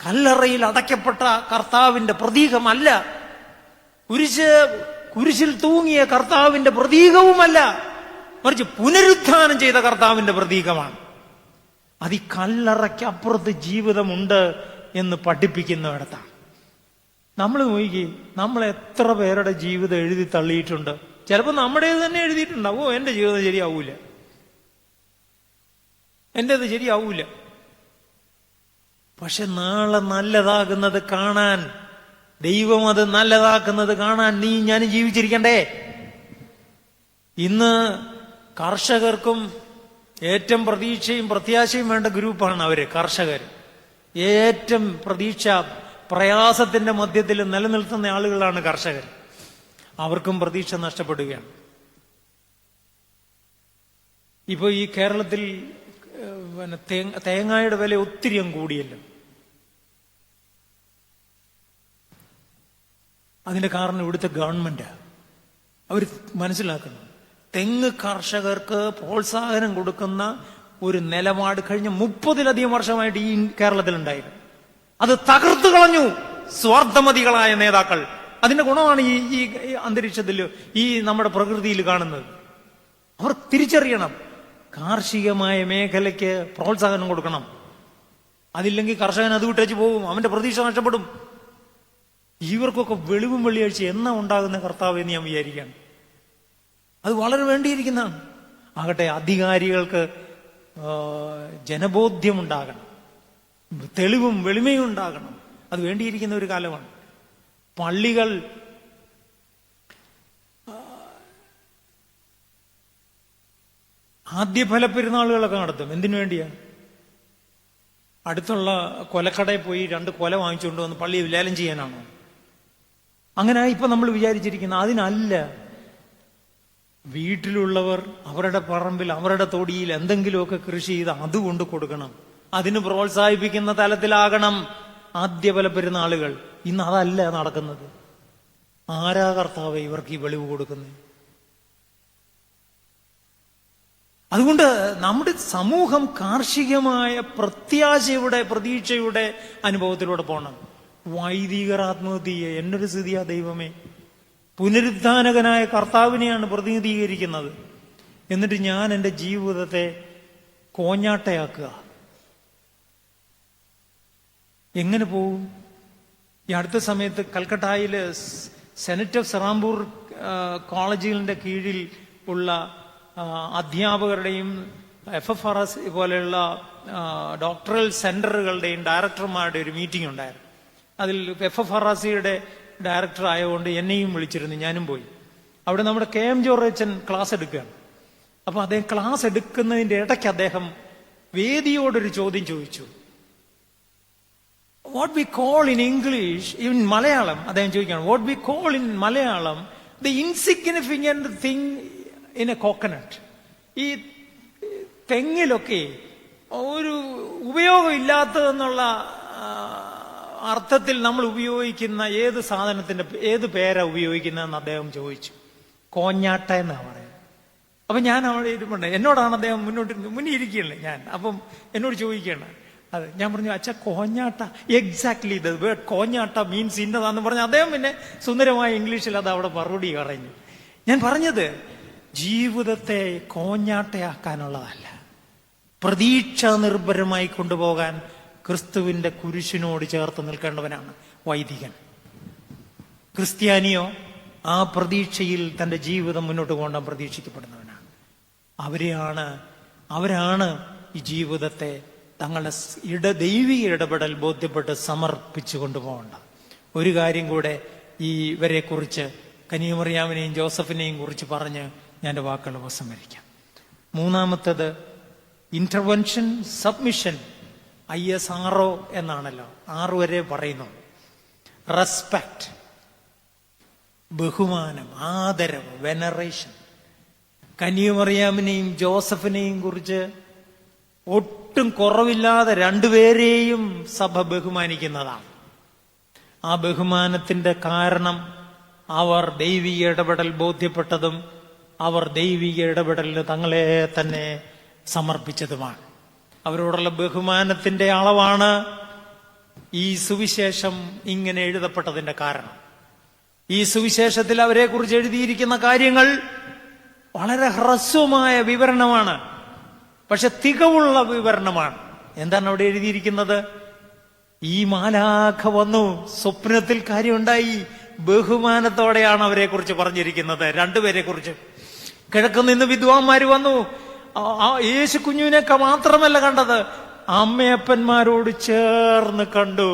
കല്ലറയിൽ അടയ്ക്കപ്പെട്ട കർത്താവിന്റെ പ്രതീകമല്ല. കുരിശിൽ തൂങ്ങിയ കർത്താവിന്റെ പ്രതീകവുമല്ല, മറിച്ച് പുനരുത്ഥാനം ചെയ്ത കർത്താവിന്റെ പ്രതീകമാണ്. അത് ഈ കല്ലറയ്ക്കപ്പുറത്ത് ജീവിതമുണ്ട് എന്ന് പഠിപ്പിക്കുന്നിടത്താണ്. നമ്മൾ നോക്കി, നമ്മൾ എത്ര പേരുടെ ജീവിതം എഴുതി തള്ളിയിട്ടുണ്ട്. ചിലപ്പോൾ നമ്മുടേത് തന്നെ എഴുതിയിട്ടുണ്ടാവും. എന്റെ ജീവിതം ശരിയാവൂല, എന്റേത് ശരിയാവൂല. പക്ഷെ നാളെ നല്ലതാകുന്നത് കാണാൻ, ദൈവം അത് നല്ലതാക്കുന്നത് കാണാൻ നീ ഞാനും ജീവിച്ചിരിക്കണ്ടേ? ഇന്ന് കർഷകർക്കും ഏറ്റവും പ്രതീക്ഷയും പ്രത്യാശയും വേണ്ട ഗ്രൂപ്പാണ് അവര്. കർഷകർ ഏറ്റവും പ്രതീക്ഷ പ്രയാസത്തിന്റെ മധ്യത്തിൽ നിലനിൽക്കുന്ന ആളുകളാണ് കർഷകർ. അവർക്കും പ്രതീക്ഷ നഷ്ടപ്പെടുകയാണ്. ഇപ്പൊ ഈ കേരളത്തിൽ തേങ്ങയുടെ വില ഒത്തിരി കൂടിയല്ലോ. അതിന്റെ കാരണം ഇവിടുത്തെ ഗവൺമെന്റ് അവർ മനസ്സിലാക്കുന്നു. തെങ്ങ് കർഷകർക്ക് പ്രോത്സാഹനം കൊടുക്കുന്ന ഒരു നിലപാട് കഴിഞ്ഞ 30-ലധികം വർഷമായിട്ട് ഈ കേരളത്തിലുണ്ടായിരുന്നു. അത് തകർത്തു കളഞ്ഞു സ്വാർത്ഥമതികളായ നേതാക്കൾ. അതിന്റെ ഗുണമാണ് ഈ അന്തരീക്ഷത്തിൽ, ഈ നമ്മുടെ പ്രകൃതിയിൽ കാണുന്നത്. അവർ തിരിച്ചറിയണം, കാർഷികമായ മേഖലയ്ക്ക് പ്രോത്സാഹനം കൊടുക്കണം. അതില്ലെങ്കിൽ കർഷകൻ അത് വിട്ടേച്ച് പോകും, അവന്റെ പ്രതീക്ഷ നഷ്ടപ്പെടും. ഇവർക്കൊക്കെ വെളിവും വെള്ളിയാഴ്ച എന്നാ ഉണ്ടാകുന്ന കർത്താവ് എന്ന് ഞാൻ വിചാരിക്കുകയാണ്. അത് വളരെ വേണ്ടിയിരിക്കുന്നതാണ്. ആകട്ടെ, അധികാരികൾക്ക് ജനബോധ്യമുണ്ടാകണം, തെളിവും വെളിമയും ഉണ്ടാകണം. അത് വേണ്ടിയിരിക്കുന്ന ഒരു കാലമാണ്. പള്ളികൾ ആദ്യ ഫലപ്പെരുന്നാളുകളൊക്കെ നടത്തും. എന്തിനു വേണ്ടിയാ? അടുത്തുള്ള കൊലക്കടയിൽ പോയി 2 കൊല വാങ്ങിച്ചുകൊണ്ട് വന്ന് പള്ളിയിൽ ലേലം ചെയ്യാനാണോ? അങ്ങനെ ഇപ്പൊ നമ്മൾ വിചാരിച്ചിരിക്കുന്ന അതിനല്ല. വീട്ടിലുള്ളവർ അവരുടെ പറമ്പിൽ, അവരുടെ തൊടിയിൽ എന്തെങ്കിലുമൊക്കെ കൃഷി ചെയ്ത് അതുകൊണ്ട് കൊടുക്കണം. അതിന് പ്രോത്സാഹിപ്പിക്കുന്ന തലത്തിലാകണം ആദ്യ ഫലപ്പെരുന്നാളുകൾ. ഇന്ന് അതല്ല നടക്കുന്നത്. ആരാ കർത്താവേ ഇവർക്ക് ഈ വെളിവ് കൊടുക്കുന്നത്? അതുകൊണ്ട് നമ്മുടെ സമൂഹം കാർഷികമായ പ്രത്യാശയുടെ, പ്രതീക്ഷയുടെ അനുഭവത്തിലൂടെ പോകണം. വൈദികർ ആത്മഹത്യ എന്നൊരു സ്ഥിതിയാ ദൈവമേ. പുനരുദ്ധാനകനായ കർത്താവിനെയാണ് പ്രതിനിധീകരിക്കുന്നത്. എന്നിട്ട് ഞാൻ എൻ്റെ ജീവിതത്തെ കോഞ്ഞാട്ടയാക്കുക. എങ്ങനെ പോകും? ഈ അടുത്ത സമയത്ത് കൽക്കട്ടയില് സെനറ്റ് ഓഫ് സെറാംപൂർ കോളേജുകളുടെ കീഴിൽ ഉള്ള അധ്യാപകരുടെയും FFRS പോലെയുള്ള ഡോക്ടറൽ സെന്ററുകളുടെയും ഡയറക്ടർമാരുടെ ഒരു മീറ്റിംഗ് ഉണ്ടായിരുന്നു. അതിൽ FFRSയുടെ ഡയറക്ടർ ആയതുകൊണ്ട് എന്നെയും വിളിച്ചിരുന്നു. ഞാനും പോയി. അവിടെ നമ്മുടെ KM ജോർജൻ ക്ലാസ് എടുക്കുകയാണ്. അപ്പൊ അദ്ദേഹം ക്ലാസ് എടുക്കുന്നതിന്റെ ഇടയ്ക്ക് അദ്ദേഹം വേദിയോടൊരു ചോദ്യം ചോദിച്ചു. What we call in English, in Malayalam അദ്ദേഹം ചോദിക്കുകയാണ്, what we call in Malayalam the insignificant thing in A coconut. ഈ തെങ്ങിലൊക്കെ ഒരു ഉപയോഗമില്ലാത്തതെന്നുള്ള അർത്ഥത്തിൽ നമ്മൾ ഉപയോഗിക്കുന്ന ഏത് സാധനത്തിന്റെ ഏത് പേരാ ഉപയോഗിക്കുന്നതെന്ന് അദ്ദേഹം ചോദിച്ചു. കോഞ്ഞാട്ട എന്നാ പറയുന്നത്. അപ്പൊ ഞാൻ അവിടെ ഇരിപ്പുണ്ട്. എന്നോടാണ് അദ്ദേഹം മുന്നിരിക്കുകയല്ലേ ഞാൻ. അപ്പം എന്നോട് ചോദിക്കുകയാണ് അത്. ഞാൻ പറഞ്ഞു, അച്ഛാ കോഞ്ഞാട്ട, എക്സാക്ട്ലി ദ വേർഡ് കോഞ്ഞാട്ട മീൻസ് ഇന്നതാന്ന് പറഞ്ഞു. അദ്ദേഹം പിന്നെ സുന്ദരമായ ഇംഗ്ലീഷിൽ അത് അവിടെ മറുപടി പറഞ്ഞു. ഞാൻ പറഞ്ഞത് ജീവിതത്തെ കോഞ്ഞാട്ടയാക്കാനുള്ളതല്ല, പ്രതീക്ഷ നിർഭരമായി കൊണ്ടുപോകാൻ ക്രിസ്തുവിന്റെ കുരിശിനോട് ചേർത്ത് നിൽക്കേണ്ടവനാണ് വൈദികൻ. ക്രിസ്ത്യാനിയോ ആ പ്രതീക്ഷയിൽ തന്റെ ജീവിതം മുന്നോട്ട് കൊണ്ടുപോകാൻ പ്രതീക്ഷിക്കപ്പെടുന്നവനാണ്. അവരാണ് ഈ ജീവിതത്തെ തങ്ങളുടെ ദൈവിക ഇടപെടൽ ബോധ്യപ്പെട്ട് സമർപ്പിച്ചു കൊണ്ടുപോകേണ്ട. ഒരു കാര്യം കൂടെ ഇവരെ കുറിച്ച്, കന്യാമറിയാമിനെയും ജോസഫിനെയും കുറിച്ച് പറഞ്ഞ് ഞാൻ എൻ്റെ വാക്കുകൾ ഉപസംഹരിക്കാം. മൂന്നാമത്തേത് ഇന്റർവെൻഷൻ, സബ്മിഷൻ. ISRO എന്നാണല്ലോ, 6 വരെ പറയുന്നു. റെസ്പെക്ട്, ബഹുമാനം, ആദരവ്, വെനറേഷൻ. കന്യാമറിയാമിനെയും ജോസഫിനെയും കുറിച്ച് ഒട്ടും കുറവില്ലാതെ രണ്ടുപേരെയും സഭ ബഹുമാനിക്കുന്നതാണ്. ആ ബഹുമാനത്തിന്റെ കാരണം അവർ ദൈവിക ഇടപെടൽ ബോധ്യപ്പെട്ടതും അവർ ദൈവിക ഇടപെടലിന് തങ്ങളെ തന്നെ സമർപ്പിച്ചതുമാണ്. അവരോടുള്ള ബഹുമാനത്തിന്റെ അളവാണ് ഈ സുവിശേഷം ഇങ്ങനെ എഴുതപ്പെട്ടതിന്റെ കാരണം. ഈ സുവിശേഷത്തിൽ അവരെ കുറിച്ച് എഴുതിയിരിക്കുന്ന കാര്യങ്ങൾ വളരെ ഹ്രസ്വമായ വിവരണമാണ്, പക്ഷെ തികവുള്ള വിവരണമാണ്. എന്താണ് അവിടെ എഴുതിയിരിക്കുന്നത്? ഈ മാലാഖ വന്നു, സ്വപ്നത്തിൽ കാര്യമുണ്ടായി, ബഹുമാനത്തോടെയാണ് അവരെ കുറിച്ച് പറഞ്ഞിരിക്കുന്നത്. രണ്ടുപേരെ കുറിച്ച്. കിഴക്കുനിന്ന് വിദ്വാൻമാര് വന്നു, യേശു കുഞ്ഞുവിനൊക്കെ മാത്രമല്ല കണ്ടത്, അമ്മയപ്പന്മാരോട് ചേർന്ന് കണ്ടു.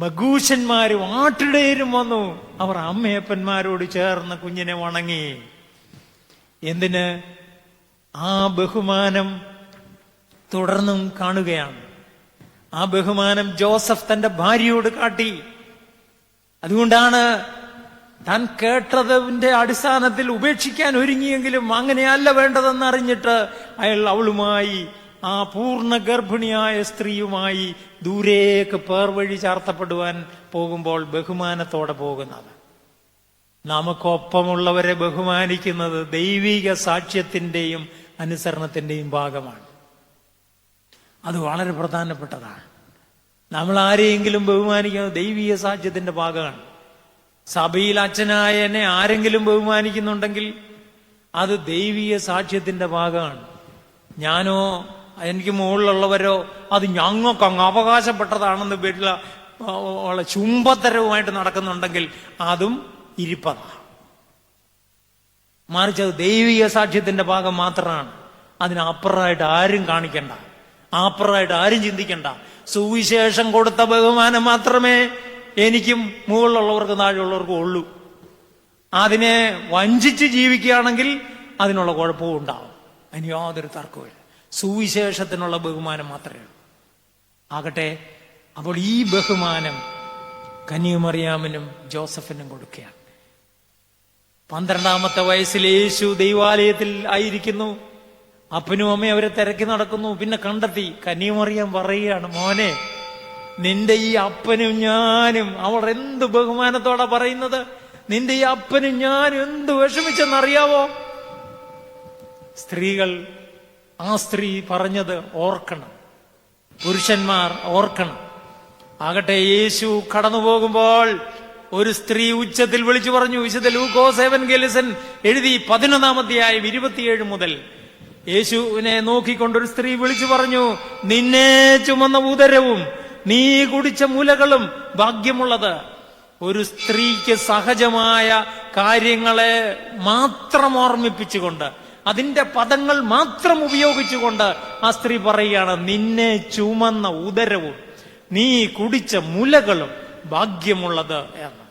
മഗൂഷന്മാരും ആട്ടിടയരും വന്നു, അവർ അമ്മയപ്പന്മാരോട് ചേർന്ന് കുഞ്ഞിനെ വണങ്ങി. എന്തിന്? ആ ബഹുമാനം തുടർന്നും കാണുകയാണ്. ആ ബഹുമാനം ജോസഫ് തന്റെ ഭാര്യയോട് കാട്ടി. അതുകൊണ്ടാണ് താൻ കേട്ടതിന്റെ അടിസ്ഥാനത്തിൽ ഉപേക്ഷിക്കാൻ ഒരുങ്ങിയെങ്കിലും അങ്ങനെയല്ല വേണ്ടതെന്ന് അറിഞ്ഞിട്ട് അയാൾ അവളുമായി, ആ പൂർണ്ണ ഗർഭിണിയായ സ്ത്രീയുമായി ദൂരേക്ക് പേർവഴി ചാർത്തപ്പെടുവാൻ പോകുമ്പോൾ ബഹുമാനത്തോടെ പോകുന്നത്. നമുക്കൊപ്പമുള്ളവരെ ബഹുമാനിക്കുന്നത് ദൈവിക സാക്ഷ്യത്തിന്റെയും അനുസരണത്തിന്റെയും ഭാഗമാണ്. അത് വളരെ പ്രധാനപ്പെട്ടതാണ്. നമ്മൾ ആരെയെങ്കിലും ബഹുമാനിക്കുന്നത് ദൈവിക സാക്ഷ്യത്തിന്റെ ഭാഗമാണ്. സഭയിൽ അച്ഛനായ എന്നെ ആരെങ്കിലും ബഹുമാനിക്കുന്നുണ്ടെങ്കിൽ അത് ദൈവിക സാക്ഷ്യത്തിന്റെ ഭാഗമാണ്. ഞാനോ എനിക്ക് മുകളിലുള്ളവരോ അത് ഞങ്ങൾക്ക് അങ്ങ് അവകാശപ്പെട്ടതാണെന്ന് പേരിൽ ചുംബത്തരവുമായിട്ട് നടക്കുന്നുണ്ടെങ്കിൽ അതും ഇരിപ്പതാണ്. മറിച്ച് അത് ദൈവിക സാക്ഷ്യത്തിന്റെ ഭാഗം മാത്രമാണ്. അതിനപ്പുറമായിട്ട് ആരും കാണിക്കണ്ട, അപ്പുറമായിട്ട് ആരും ചിന്തിക്കണ്ട. സുവിശേഷം കൊടുത്ത ബഹുമാനം മാത്രമേ എനിക്കും മുകളിലുള്ളവർക്ക് താഴെയുള്ളവർക്കും ഉള്ളൂ. അതിനെ വഞ്ചിച്ച് ജീവിക്കുകയാണെങ്കിൽ അതിനുള്ള കുഴപ്പവും ഉണ്ടാവും. അതിന് യാതൊരു തർക്കവുമില്ല. സുവിശേഷത്തിനുള്ള ബഹുമാനം മാത്രമേ ഉള്ളൂ. ആകട്ടെ, അപ്പോൾ ഈ ബഹുമാനം കന്യാമറിയാമിനും ജോസഫിനും കൊടുക്കുകയാണ്. 12-ാമത്തെ വയസ്സിൽ യേശു ദൈവാലയത്തിൽ ആയിരിക്കുന്നു. അപ്പനും അമ്മയും അവരെ തിരക്കി നടക്കുന്നു. പിന്നെ കണ്ടെത്തി. കന്യാമറിയാം പറയുകയാണ്, മോനെ, നിന്റെ ഈ അപ്പനും ഞാനും, അവൾ എന്ത് ബഹുമാനത്തോടെ പറയുന്നത്, നിന്റെ ഈ അപ്പനും ഞാനും എന്ത് വിഷമിച്ചെന്നറിയാവോ? സ്ത്രീകൾ, ആ സ്ത്രീ പറഞ്ഞത് ഓർക്കണം, പുരുഷന്മാർ ഓർക്കണം. ആകട്ടെ, യേശു കടന്നു പോകുമ്പോൾ ഒരു സ്ത്രീ ഉച്ചത്തിൽ വിളിച്ചു പറഞ്ഞു. വിശുദ്ധ ലൂക്കോസ് എവൻഗേലിയൻ എഴുതി 11-ാം അധ്യായം 27 മുതൽ യേശുവിനെ നോക്കിക്കൊണ്ടൊരു സ്ത്രീ വിളിച്ചു പറഞ്ഞു, നിന്നെ ചുമന്ന ഉദരവും നീ കുടിച്ച മുലകളും ഭാഗ്യമുള്ളത്. ഒരു സ്ത്രീക്ക് സഹജമായ കാര്യങ്ങളെ മാത്രം ഓർമ്മിപ്പിച്ചുകൊണ്ട്, അതിന്റെ പദങ്ങൾ മാത്രം ഉപയോഗിച്ചുകൊണ്ട് ആ സ്ത്രീ പറയുകയാണ്, നിന്നെ ചുമന്ന ഉദരവും നീ കുടിച്ച മുലകളും ഭാഗ്യമുള്ളത് എന്ന്.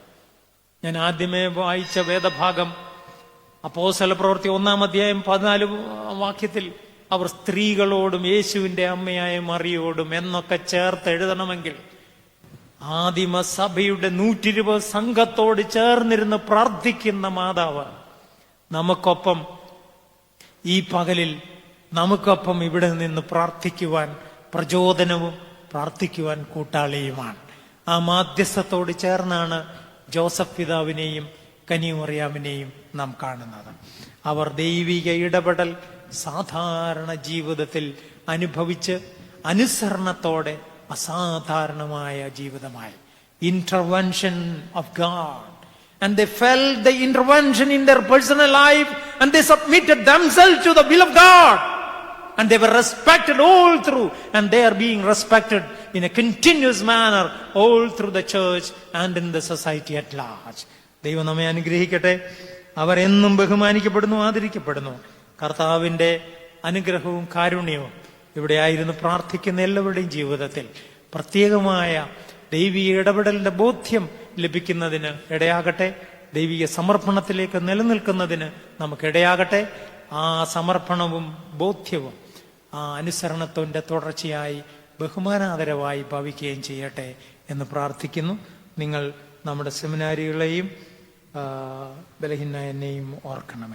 ഞാൻ ആദ്യമേ വായിച്ച വേദഭാഗം അപ്പോസ്തല പ്രവൃത്തി 1-ാം അധ്യായം 14 വാക്യത്തിൽ അവർ സ്ത്രീകളോടും യേശുവിന്റെ അമ്മയായ മറിയോടും എന്നൊക്കെ ചേർത്ത് എഴുതണമെങ്കിൽ ആദിമസഭയുടെ 120 സംഘത്തോട് ചേർന്നിരുന്ന് പ്രാർത്ഥിക്കുന്ന മാതാവ് നമുക്കൊപ്പം ഈ പകലിൽ നമുക്കൊപ്പം ഇവിടെ നിന്ന് പ്രാർത്ഥിക്കുവാൻ പ്രചോദനവും പ്രാർത്ഥിക്കുവാൻ കൂട്ടാളിയുമാണ്. ആ മാധ്യസ്ഥത്തോട് ചേർന്നാണ് ജോസഫ് പിതാവിനെയും കന്യാമറിയാമിനെയും നാം കാണുന്നത്. അവർ ദൈവിക ഇടപെടൽ സാധാരണ ജീവിതത്തിൽ അനുഭവിച്ച് അനുസരണത്തോടെ അസാധാരണമായ ജീവിതമായി intervention of God, and they felt the intervention in their personal life, and they submitted themselves to the will of God, and they were respected all through, and they are being respected in a continuous manner all through the church and in the society at large. ദൈവം നമ്മെ അനുഗ്രഹിക്കട്ടെ. അവർ എന്നും ബഹുമാനിക്കപ്പെടുന്നു, ആദരിക്കപ്പെടുന്നു. കർത്താവിന്റെ അനുഗ്രഹവും കാരുണ്യവും ഇവിടെയായിരുന്നു പ്രാർത്ഥിക്കുന്ന എല്ലാവരുടെയും ജീവിതത്തിൽ പ്രത്യേകമായ ദൈവിക ഇടപെടലിന്റെ ബോധ്യം ലഭിക്കുന്നതിന് ഇടയാകട്ടെ. ദൈവിക സമർപ്പണത്തിലേക്ക് നിലനിൽക്കുന്നതിന് നമുക്കിടയാകട്ടെ. ആ സമർപ്പണവും ബോധ്യവും ആ അനുസരണത്തിന്റെ തുടർച്ചയായി ബഹുമാനാദരവായി ഭവിക്കുകയും ചെയ്യട്ടെ എന്ന് പ്രാർത്ഥിക്കുന്നു. നിങ്ങൾ നമ്മുടെ സെമിനാരികളെയും ബലഹീന എന്നെയും ഓർക്കണം.